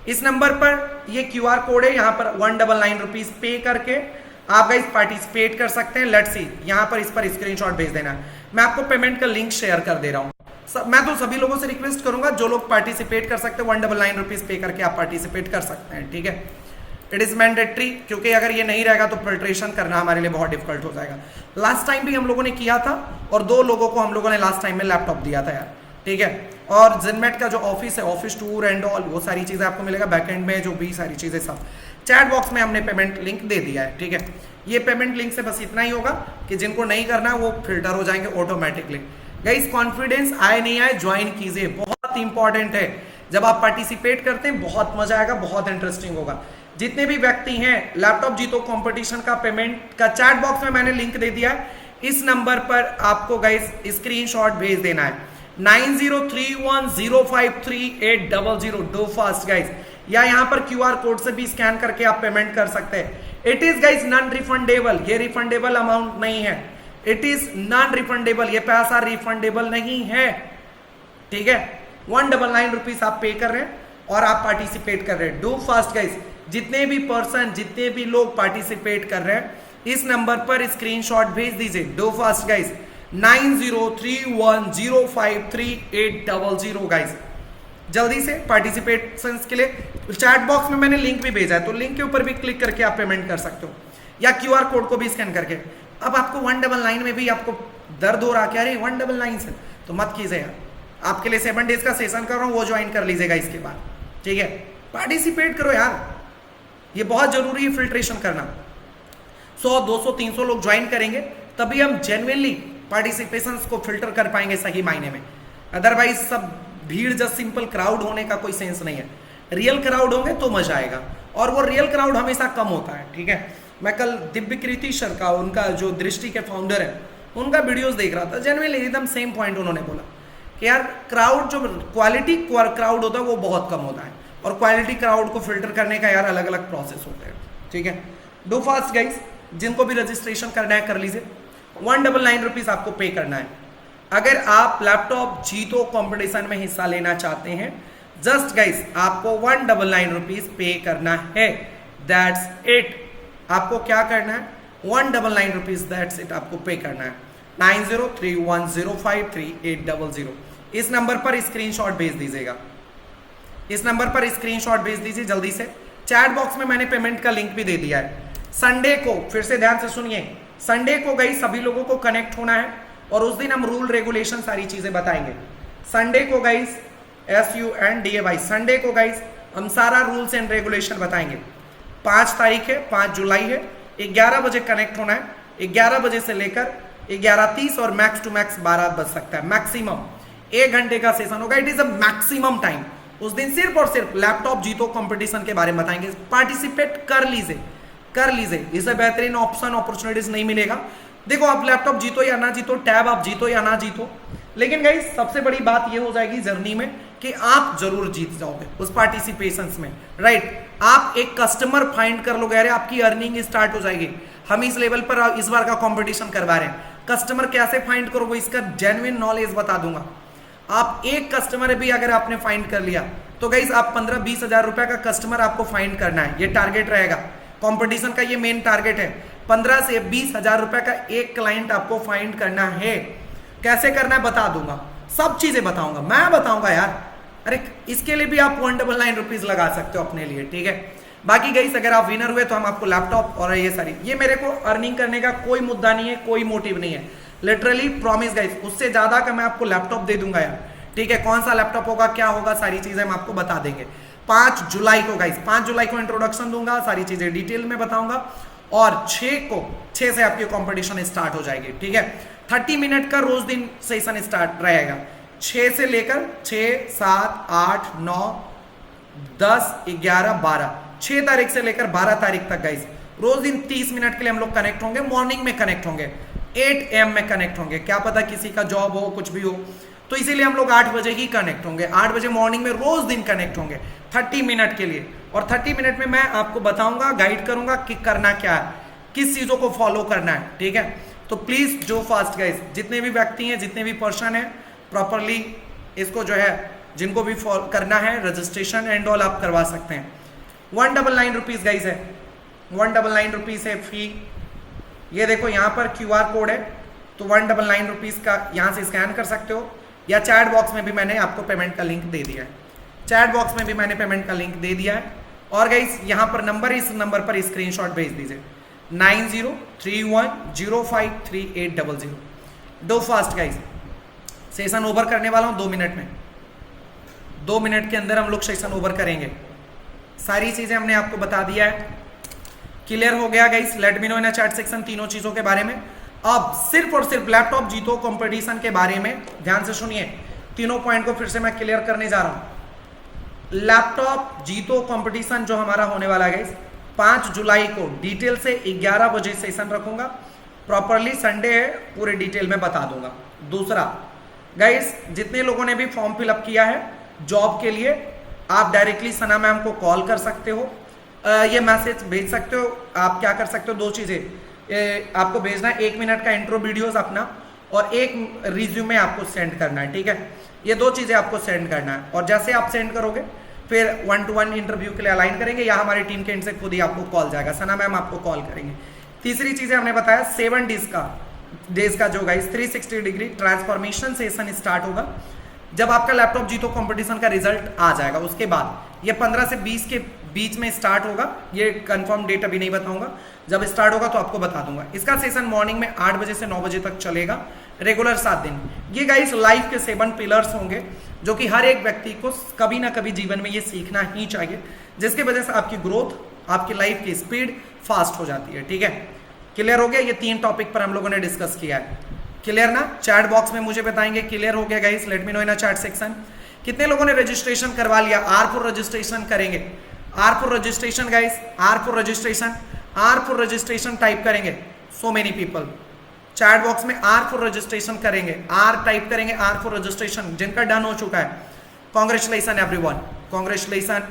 इस नंबर पर ये क्यूआर कोड है, यहाँ पर 199 रुपीज पे करके आप गाइस पार्टिसिपेट कर सकते हैं। लेट्स सी, यहाँ पर इस पर स्क्रीनशॉट भेज देना है। मैं आपको पेमेंट का लिंक शेयर कर दे रहा हूँ। मैं तो सभी लोगों से रिक्वेस्ट करूंगा जो लोग पार्टिसिपेट कर सकते हैं 199 रुपीज पे करके आप पार्टिसिपेट कर सकते हैं, ठीक है। इट इज मैंडेटरी, क्योंकि अगर ये नहीं रहेगा तो फिल्ट्रेशन करना हमारे लिए बहुत डिफिकल्ट हो जाएगा। लास्ट टाइम भी हम लोगों ने किया था और 2 लोगों को हम लोगों ने लास्ट टाइम में लैपटॉप दिया था यार, ठीक है। और जिनमेट का जो ऑफिस है, ऑफिस टूर एंड ऑल, वो सारी चीजें आपको मिलेगा, बैकएंड में जो भी सारी चीजें सब चैट बॉक्स में हमने पेमेंट लिंक दे दिया है, ठीक है। ये पेमेंट लिंक से बस इतना ही होगा कि जिनको नहीं करना वो फिल्टर हो जाएंगे ऑटोमेटिकली। गाइस कॉन्फिडेंस आए नहीं आए, ज्वाइन कीजिए, बहुत इंपॉर्टेंट है। जब आप पार्टिसिपेट करते हैं बहुत मजा आएगा, बहुत इंटरेस्टिंग होगा। जितने भी व्यक्ति हैं, लैपटॉप जीतो कंपटीशन का पेमेंट का चैट बॉक्स में मैंने लिंक दे दिया है, इस नंबर पर आपको गाइस स्क्रीनशॉट भेज देना है 9031053800। डू फास्ट गाइस, या यहां पर क्यूआर कोड से भी स्कैन करके आप पेमेंट कर सकते हैं। It is guys non refundable, ये रिफंडेबल अमाउंट नहीं है, इट इज नॉन रिफंडेबल, ये पैसा रिफंडेबल नहीं है, ठीक है। 199 रुपीज आप पे कर रहे हैं और आप पार्टिसिपेट कर रहे हैं। डू फास्ट गाइस, जितने भी पर्सन, जितने भी लोग पार्टिसिपेट कर रहे हैं इस नंबर पर स्क्रीनशॉट भेज दीजिए। डू फास्ट गाइस, 9031053800 गाइस, जल्दी से पार्टिसिपेशन के लिए। चैट बॉक्स में मैंने लिंक भी भेजा है, तो लिंक के ऊपर भी क्लिक करके आप पेमेंट कर सकते हो, या QR कोड को भी स्कैन करके। अब आपको 199 में भी आपको दर्द हो रहा है, अरे 199 से, तो मत कीजिए यार, आपके लिए 7 डेज का सेशन कर रहा हूं, वो ज्वाइन कर लीजिएगा इसके बाद, ठीक है। पार्टिसिपेट करो यार, ये बहुत जरूरी है फिल्ट्रेशन करना। 100, 200, 300 लोग ज्वाइन करेंगे तभी हम जेन्युइनली पार्टिसिपेशन को फिल्टर कर पाएंगे सही मायने में। अदरवाइज सब भीड़, जस्ट सिंपल क्राउड होने का कोई सेंस नहीं है। रियल क्राउड होंगे तो मजा आएगा, और वो रियल क्राउड हमेशा कम होता है, ठीक है। मैं कल दिव्यकृति सर का, उनका जो दृष्टि के फाउंडर है, उनका वीडियोस देख रहा था, जेन्युइनली एकदम सेम पॉइंट उन्होंने बोला कि यार क्राउड, जो क्वालिटी क्राउड होता है वो बहुत कम होता है, और क्वालिटी क्राउड को फिल्टर करने का यार अलग अलग प्रोसेस होते हैं, ठीक है। डू फास्ट गाइस, जिनको भी रजिस्ट्रेशन करना है कर लीजिए। 199 रुपीज आपको पे करना है। अगर आप लैपटॉप जीतो कंपटीशन में हिस्सा लेना चाहते हैं, जस्ट गाइस आपको 199 रुपीज पे करना है, दैट्स इट। आपको क्या करना है, 199 रुपीज, दैट्स इट, आपको पे करना है। 9031053800 इस नंबर पर स्क्रीनशॉट भेज दीजिएगा, इस नंबर पर स्क्रीनशॉट भेज दीजिए जल्दी से। चैट बॉक्स में मैंने पेमेंट का लिंक भी दे दिया है। संडे को, फिर से ध्यान से सुनिए, संडे को गई सभी लोगों को कनेक्ट होना है, और उस दिन हम रूल रेगुलेशन सारी चीजें बताएंगे। संडे को गाइस, SUNDAY, संडे को गाइस हम सारा रूल्स एंड रेगुलेशन बताएंगे। 5 तारीख है, 5 जुलाई है, 11 बजे कनेक्ट होना है। 11 बजे से लेकर 11:30 और मैक्स टू मैक्स 12 बज सकता है, मैक्सिमम 1 घंटे का सेशन होगा। It is a maximum time. उस दिन सिर्फ और सिर्फ लैपटॉप जीतो कंपटीशन के बारे में बताएंगे। पार्टिसिपेट कर लीजिए, कर लीजिए, इससे बेहतरीन ऑप्शन, अपॉर्चुनिटीज नहीं मिलेगा। देखो, आप लैपटॉप जीतो या ना जीतो, टैब आप जीतो या ना जीतो, लेकिन गाइस सबसे बड़ी बात ये हो जाएगी जर्नी में कि आप जरूर जीत जाओगे उस पार्टिसिपेशंस में, राइट। आप एक कस्टमर फाइंड कर लोगे, अरे आपकी अर्निंग स्टार्ट हो जाएगी। हम इस लेवल पर इस बार का कंपटीशन करवा रहे हैं। कस्टमर कैसे फाइंड करोगे, इसका जेन्युइन नॉलेज बता दूंगा। आप एक कस्टमर भी अगर आपने फाइंड कर लिया तो गाइस आप 15-20 हजार रुपए का कस्टमर आपको फाइंड करना है, ये टारगेट रहेगा कंपटीशन का, ये मेन टारगेट है। 15 से 20 हजार रुपए का एक क्लाइंट आपको फाइंड करना है। कैसे करना है बता दूंगा, सब चीजें बताऊंगा, मैं बताऊंगा यार। अरे इसके लिए भी आप 199 रुपीज लगा सकते हो अपने लिए, ठीक है। बाकी गाइस अगर आप विनर हुए तो हम आपको लैपटॉप और ये सारी, ये मेरे को अर्निंग करने का कोई मुद्दा नहीं है, कोई मोटिव नहीं है, लिटरली प्रॉमिस गाइस। उससे ज्यादा का मैं आपको लैपटॉप दे दूंगा यार, ठीक है। कौन सा लैपटॉप होगा, क्या होगा, सारी चीजें हम आपको बता देंगे। 5 जुलाई को गाइस, 5 जुलाई को इंट्रोडक्शन दूंगा, सारी चीजें डिटेल में बताऊंगा, और 6 से आपकी कंपटीशन स्टार्ट हो जाएगी, ठीक है। 30 मिनट का रोज दिन सेशन स्टार्ट रहेगा, 6 से लेकर 6, 7, 8, 9, 10, 11, 12, 6 तारीख से लेकर 12 तारीख तक गाइस रोज दिन 30 मिनट के लिए हम लोग कनेक्ट होंगे। मॉर्निंग में कनेक्ट होंगे, 8 AM में कनेक्ट होंगे, क्या पता किसी का जॉब हो, कुछ भी हो, तो इसीलिए हम लोग 8 बजे ही कनेक्ट होंगे। 8 बजे मॉर्निंग में रोज दिन कनेक्ट होंगे 30 मिनट के लिए, और 30 मिनट में मैं आपको बताऊंगा, गाइड करूंगा कि करना क्या है, किस चीजों को फॉलो करना है, ठीक है। तो प्लीज जो फास्ट गाइस, जितने भी व्यक्ति हैं, जितने भी पर्सन है, प्रॉपरली इसको जो है, जिनको भी करना है रजिस्ट्रेशन एंड ऑल आप करवा सकते हैं। 199 रुपीज गाइस है, 199 रुपीज है फी। ये देखो यहाँ पर QR कोड है, तो 199 रुपीज का यहाँ से स्कैन कर सकते हो, या चैट बॉक्स में भी मैंने आपको पेमेंट का लिंक दे दिया है, चैट बॉक्स में भी मैंने पेमेंट का लिंक दे दिया है। और गाइस यहाँ पर नंबर, इस नंबर पर स्क्रीनशॉट भेज दीजिए, 9031053800। Do fast guys, session over करने वाला हूँ 2 मिनट में, 2 मिनट के अंदर हम लोग सेशन ओवर करेंगे। सारी चीजें हमने आपको बता दिया है, क्लियर हो गया guys. Let me know in chat section तीनों चीजों के बारे में। अब सिर्फ और सिर्फ लैपटॉप जीतो कंपटीशन के बारे में ध्यान से सुनिए, तीनों पॉइंट को फिर से मैं क्लियर करने जा रहा हूं। लैपटॉप जीतो कंपटीशन जो हमारा होने वाला है गाइस, 5 जुलाई को डिटेल से 11 बजे सेशन रखूंगा, प्रॉपरली संडे है, पूरे डिटेल में बता दूंगा। दूसरा गाइस, जितने लोगों ने भी फॉर्म फिलअप किया है जॉब के लिए, आप डायरेक्टली सना मैम को कॉल कर सकते हो, ये मैसेज भेज सकते हो। आप क्या कर सकते हो, 2 चीजें, आपको भेजना है 1 मिनट का इंट्रो वीडियोस अपना और एक रिज्यूमे आपको सेंड करना है, ठीक है। ये 2 चीजें आपको सेंड करना है और जैसे आप सेंड करोगे फिर 1-to-1 इंटरव्यू के लिए अलाइन करेंगे या हमारी टीम के एंड से खुद ही आपको कॉल जाएगा, सना मैम आपको कॉल करेंगे। तीसरी चीजें हमने बताया 7 डेज का जो guys 360 degree transformation session start होगा जब आपका लैपटॉप जीतो कंपटीशन का रिजल्ट आ जाएगा। उसके बाद ये 15 से 20 के बीच में स्टार्ट होगा, ये कंफर्म डेट अभी नहीं बताऊंगा, जब स्टार्ट होगा तो आपको बता दूंगा। इसका सेशन मॉर्निंग में 8 बजे से 9 बजे तक चलेगा, रेगुलर 7 दिन। ये गाइस लाइफ के 7 पिलर्स होंगे जो कि हर एक व्यक्ति को कभी ना कभी जीवन में ये सीखना ही चाहिए, जिसकी वजह से आपकी ग्रोथ, आपकी लाइफ की स्पीड फास्ट हो जाती है, ठीक है। क्लियर हो गया? ये 3 टॉपिक पर हम लोगों ने डिस्कस किया है, क्लियर ना? चैट बॉक्स में मुझे बताएंगे क्लियर हो गया guys, let me know in chat section. कितने लोगों ने रजिस्ट्रेशन करवा लिया? आर फॉर रजिस्ट्रेशन करेंगे, R for registration guys, R for registration, R for registration type करेंगे। So many people chat box में आर फॉर रजिस्ट्रेशन करेंगे, आर टाइप करेंगे, आर फॉर रजिस्ट्रेशन। जिनका डन हो चुका है congratulation everyone, congratulation,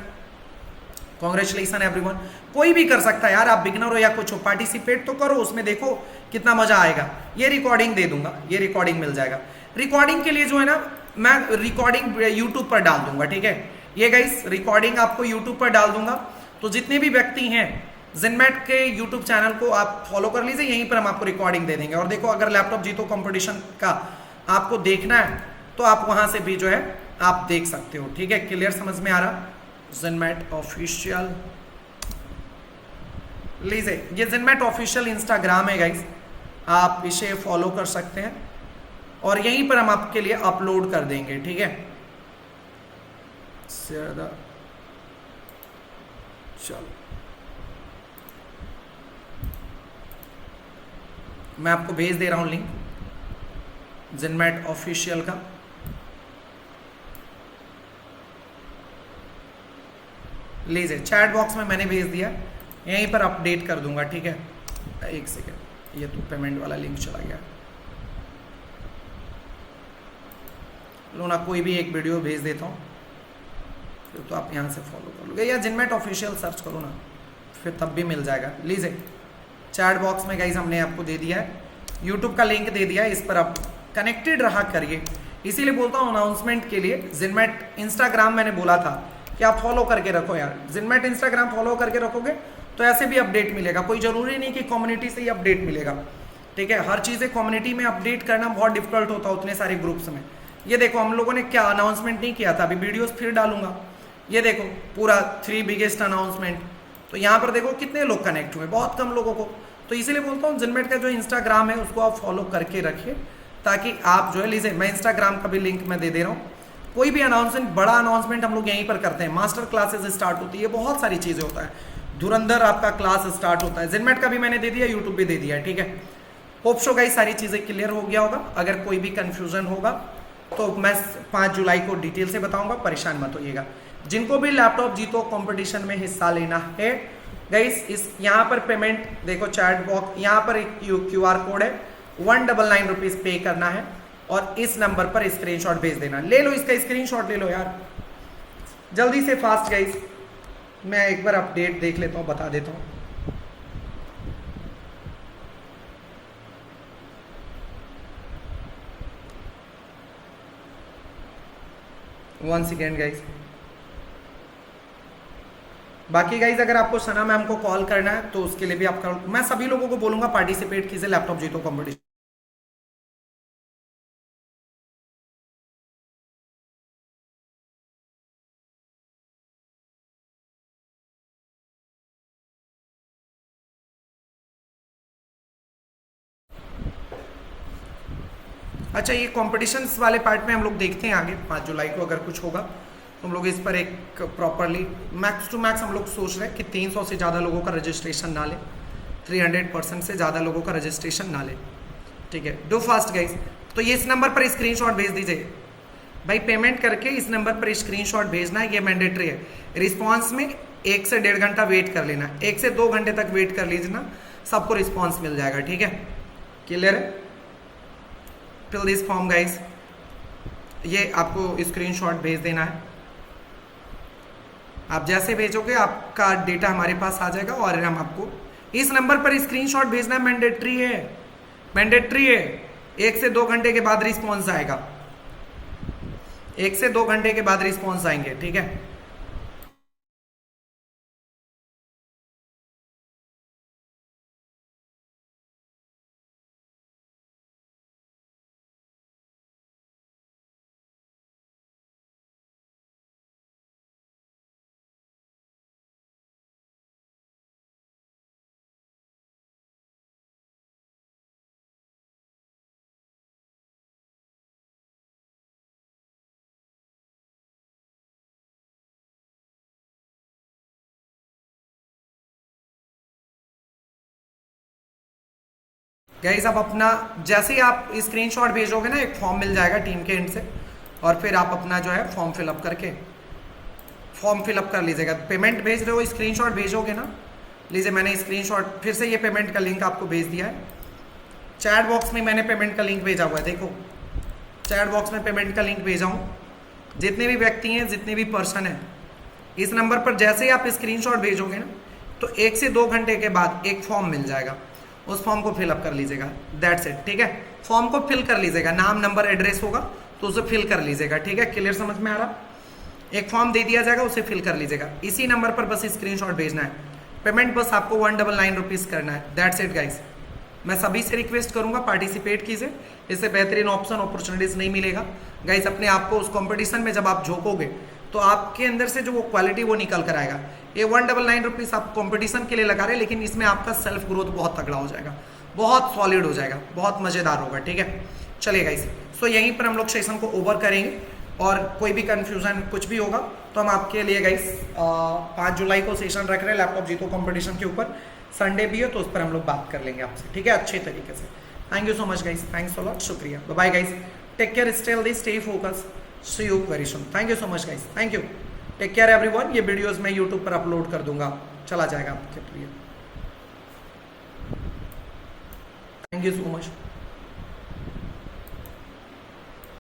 congratulation everyone. कोई भी कर सकता है यार, आप बिगिनर हो या कुछ हो, पार्टिसिपेट तो करो, उसमें देखो कितना मजा आएगा। ये रिकॉर्डिंग दे दूंगा, ये रिकॉर्डिंग मिल जाएगा। रिकॉर्डिंग के लिए जो है ना, मैं रिकॉर्डिंग यूट्यूब पर डाल दूंगा, ठीक है। ये गाइस रिकॉर्डिंग आपको यूट्यूब पर डाल दूंगा, तो जितने भी व्यक्ति हैं जिनमेट के यूट्यूब चैनल को आप फॉलो कर लीजिए, यहीं पर हम आपको रिकॉर्डिंग दे देंगे। और देखो अगर लैपटॉप जीतो कंपटीशन का आपको देखना है तो आप वहां से भी जो है आप देख सकते हो, ठीक है। क्लियर समझ में आ रहा? जिनमेट ऑफिशियल लीजिए, ये जिनमेट ऑफिशियल इंस्टाग्राम है गाइस, आप इसे फॉलो कर सकते हैं और यहीं पर हम आपके लिए अपलोड कर देंगे, ठीक है। चलो मैं आपको भेज दे रहा हूं लिंक जिनमेट ऑफिशियल का। लीजिए चैट बॉक्स में मैंने भेज दिया, यहीं पर अपडेट कर दूंगा, ठीक है। एक सेकेंड, ये तो पेमेंट वाला लिंक चला गया। लो ना, कोई भी एक वीडियो भेज देता हूँ, फिर तो आप यहाँ से फॉलो कर लोगे, या जिनमेट ऑफिशियल सर्च करो ना, फिर तब भी मिल जाएगा। लीजिए चैट बॉक्स में गाइस हमने आपको दे दिया है, यूट्यूब का लिंक दे दिया है, इस पर आप कनेक्टेड रहा करिए। इसीलिए बोलता हूँ अनाउंसमेंट के लिए जिनमेट इंस्टाग्राम मैंने बोला था कि आप फॉलो करके रखो यार, जिनमेट इंस्टाग्राम फॉलो करके रखोगे तो ऐसे भी अपडेट मिलेगा। कोई जरूरी नहीं कि कम्युनिटी से ही अपडेट मिलेगा, ठीक है। हर चीज़ें कम्युनिटी में अपडेट करना बहुत डिफिकल्ट होता है उतने सारे ग्रुप्स में। ये देखो हम लोगों ने क्या अनाउंसमेंट नहीं किया था, अभी वीडियोस फिर डालूंगा। ये देखो पूरा 3 बिगेस्ट अनाउंसमेंट, तो यहाँ पर देखो कितने लोग कनेक्ट हुए, बहुत कम लोगों को। तो इसीलिए बोलता हूँ जिनमेट का जो इंस्टाग्राम है उसको आप फॉलो करके रखिए, ताकि आप जो है, लीजिए मैं इंस्टाग्राम का भी लिंक मैं दे दे रहा हूँ। कोई भी अनाउंसमेंट, बड़ा अनाउंसमेंट हम लोग यहीं पर करते हैं, मास्टर क्लासेस स्टार्ट होती है, बहुत सारी चीज़ें होता है, धुरंधर आपका क्लास स्टार्ट होता है। जिनमेट का भी मैंने दे दिया, यूट्यूब भी दे दिया है, ठीक है। होप सो गाइस सारी चीज़ें क्लियर हो गया होगा। अगर कोई भी कन्फ्यूजन होगा तो मैं 5 जुलाई को डिटेल से बताऊंगा, परेशान मत होइएगा। जिनको भी लैपटॉप जीतो कंपटीशन में हिस्सा लेना है गाइस, इस यहाँ पर पेमेंट देखो, चैट बॉक्स यहाँ पर एक QR कोड है, 199 रुपीज़ पे करना है और इस नंबर पर स्क्रीनशॉट भेज देना। ले लो इसका स्क्रीनशॉट, ले लो यार जल्दी से, फास्ट गाइस। मैं एक बार अपडेट देख लेता हूँ, बता देता हूँ। One second guys. बाकी गाइज अगर आपको सना मैम को कॉल करना है तो उसके लिए भी आपका, मैं सभी लोगों को बोलूंगा पार्टिसिपेट कीजिए लैपटॉप जीतो कंपटीशन। अच्छा, ये कॉम्पिटिशन्स वाले पार्ट में हम लोग देखते हैं आगे 5 जुलाई को अगर कुछ होगा तो हम लोग इस पर एक प्रॉपरली मैक्स टू मैक्स हम लोग सोच रहे हैं कि 300 से ज़्यादा लोगों का रजिस्ट्रेशन ना ले, 300% से ज़्यादा लोगों का रजिस्ट्रेशन ना ले, ठीक है। Do fast guys. तो ये इस नंबर पर स्क्रीनशॉट भेज दीजिए भाई, पेमेंट करके इस नंबर पर स्क्रीनशॉट भेजना है, ये मैंडेटरी है। रिस्पॉन्स में 1 से 1.5 घंटा वेट कर लेना, 1 से 2 घंटे तक वेट कर लीजिए ना, सबको रिस्पॉन्स मिल जाएगा, ठीक है। क्लियर है? फिल दिस फॉर्म गाइस, ये आपको स्क्रीनशॉट भेज देना है। आप जैसे भेजोगे आपका डेटा हमारे पास आ जाएगा और हम आपको इस नंबर पर स्क्रीनशॉट भेजना मैंडेटरी है, मैंडेटरी है। 1 से 2 घंटे के बाद रिस्पॉन्स आएगा, 1 से 2 घंटे के बाद रिस्पॉन्स आएंगे, ठीक है। गाइस आप अपना जैसे ही आप स्क्रीनशॉट भेजोगे ना, एक फॉर्म मिल जाएगा टीम के एंड से, और फिर आप अपना जो है फॉर्म फिलअप कर लीजिएगा। पेमेंट भेज रहे हो, स्क्रीनशॉट भेजोगे ना, लीजिए मैंने स्क्रीनशॉट फिर से ये पेमेंट का लिंक आपको भेज दिया है। चैट बॉक्स में मैंने पेमेंट का लिंक भेजा हुआ है, देखो चैट बॉक्स में पेमेंट का लिंक भेजा हूँ। जितने भी व्यक्ति हैं, जितने भी पर्सन हैं, इस नंबर पर जैसे ही आप स्क्रीनशॉट भेजोगे ना, तो 1 से 2 घंटे के बाद एक फॉर्म मिल जाएगा, उस फॉर्म को फिलअप कर लीजिएगा, दैट्स इट, ठीक है। फॉर्म को फिल कर लीजिएगा, नाम नंबर एड्रेस होगा तो उसे फिल कर लीजिएगा, ठीक है। क्लियर समझ में आ रहा? एक फॉर्म दे दिया जाएगा, उसे फिल कर लीजिएगा। इसी नंबर पर बस स्क्रीनशॉट भेजना है, पेमेंट बस आपको 199 रुपीज़ करना है, दैट्स इट गाइस। मैं सभी से रिक्वेस्ट करूंगा पार्टिसिपेट कीजिए, इससे बेहतरीन ऑप्शन अपॉर्चुनिटीज़ नहीं मिलेगा गाइस। अपने आप को उस कंपटीशन में जब आप झोंकोगे तो आपके अंदर से जो वो क्वालिटी वो निकल कर आएगा। ये 199 रुपीज़ आप कंपटीशन के लिए लगा रहे हैं, लेकिन इसमें आपका सेल्फ ग्रोथ बहुत तगड़ा हो जाएगा, बहुत सॉलिड हो जाएगा, बहुत मज़ेदार होगा, ठीक है। चलिए गाइस, सो यहीं पर हम लोग सेशन को ओवर करेंगे, और कोई भी कन्फ्यूज़न कुछ भी होगा तो हम आपके लिए गाइस 5 जुलाई को सेशन रख रहे हैं लैपटॉप जीतो कंपटीशन के ऊपर। संडे भी है तो उस पर हम लोग बात कर लेंगे आपसे, ठीक है, अच्छे तरीके से। Thank you so much guys, thanks a lot, शुक्रिया, bye bye guys, take care, stay healthy, stay focus, see you very soon. Thank you so much guys, thank you, take care everyone. ये videos मैं YouTube पर upload कर दूंगा, चला जाएगा आपके लिए। Thank you so much.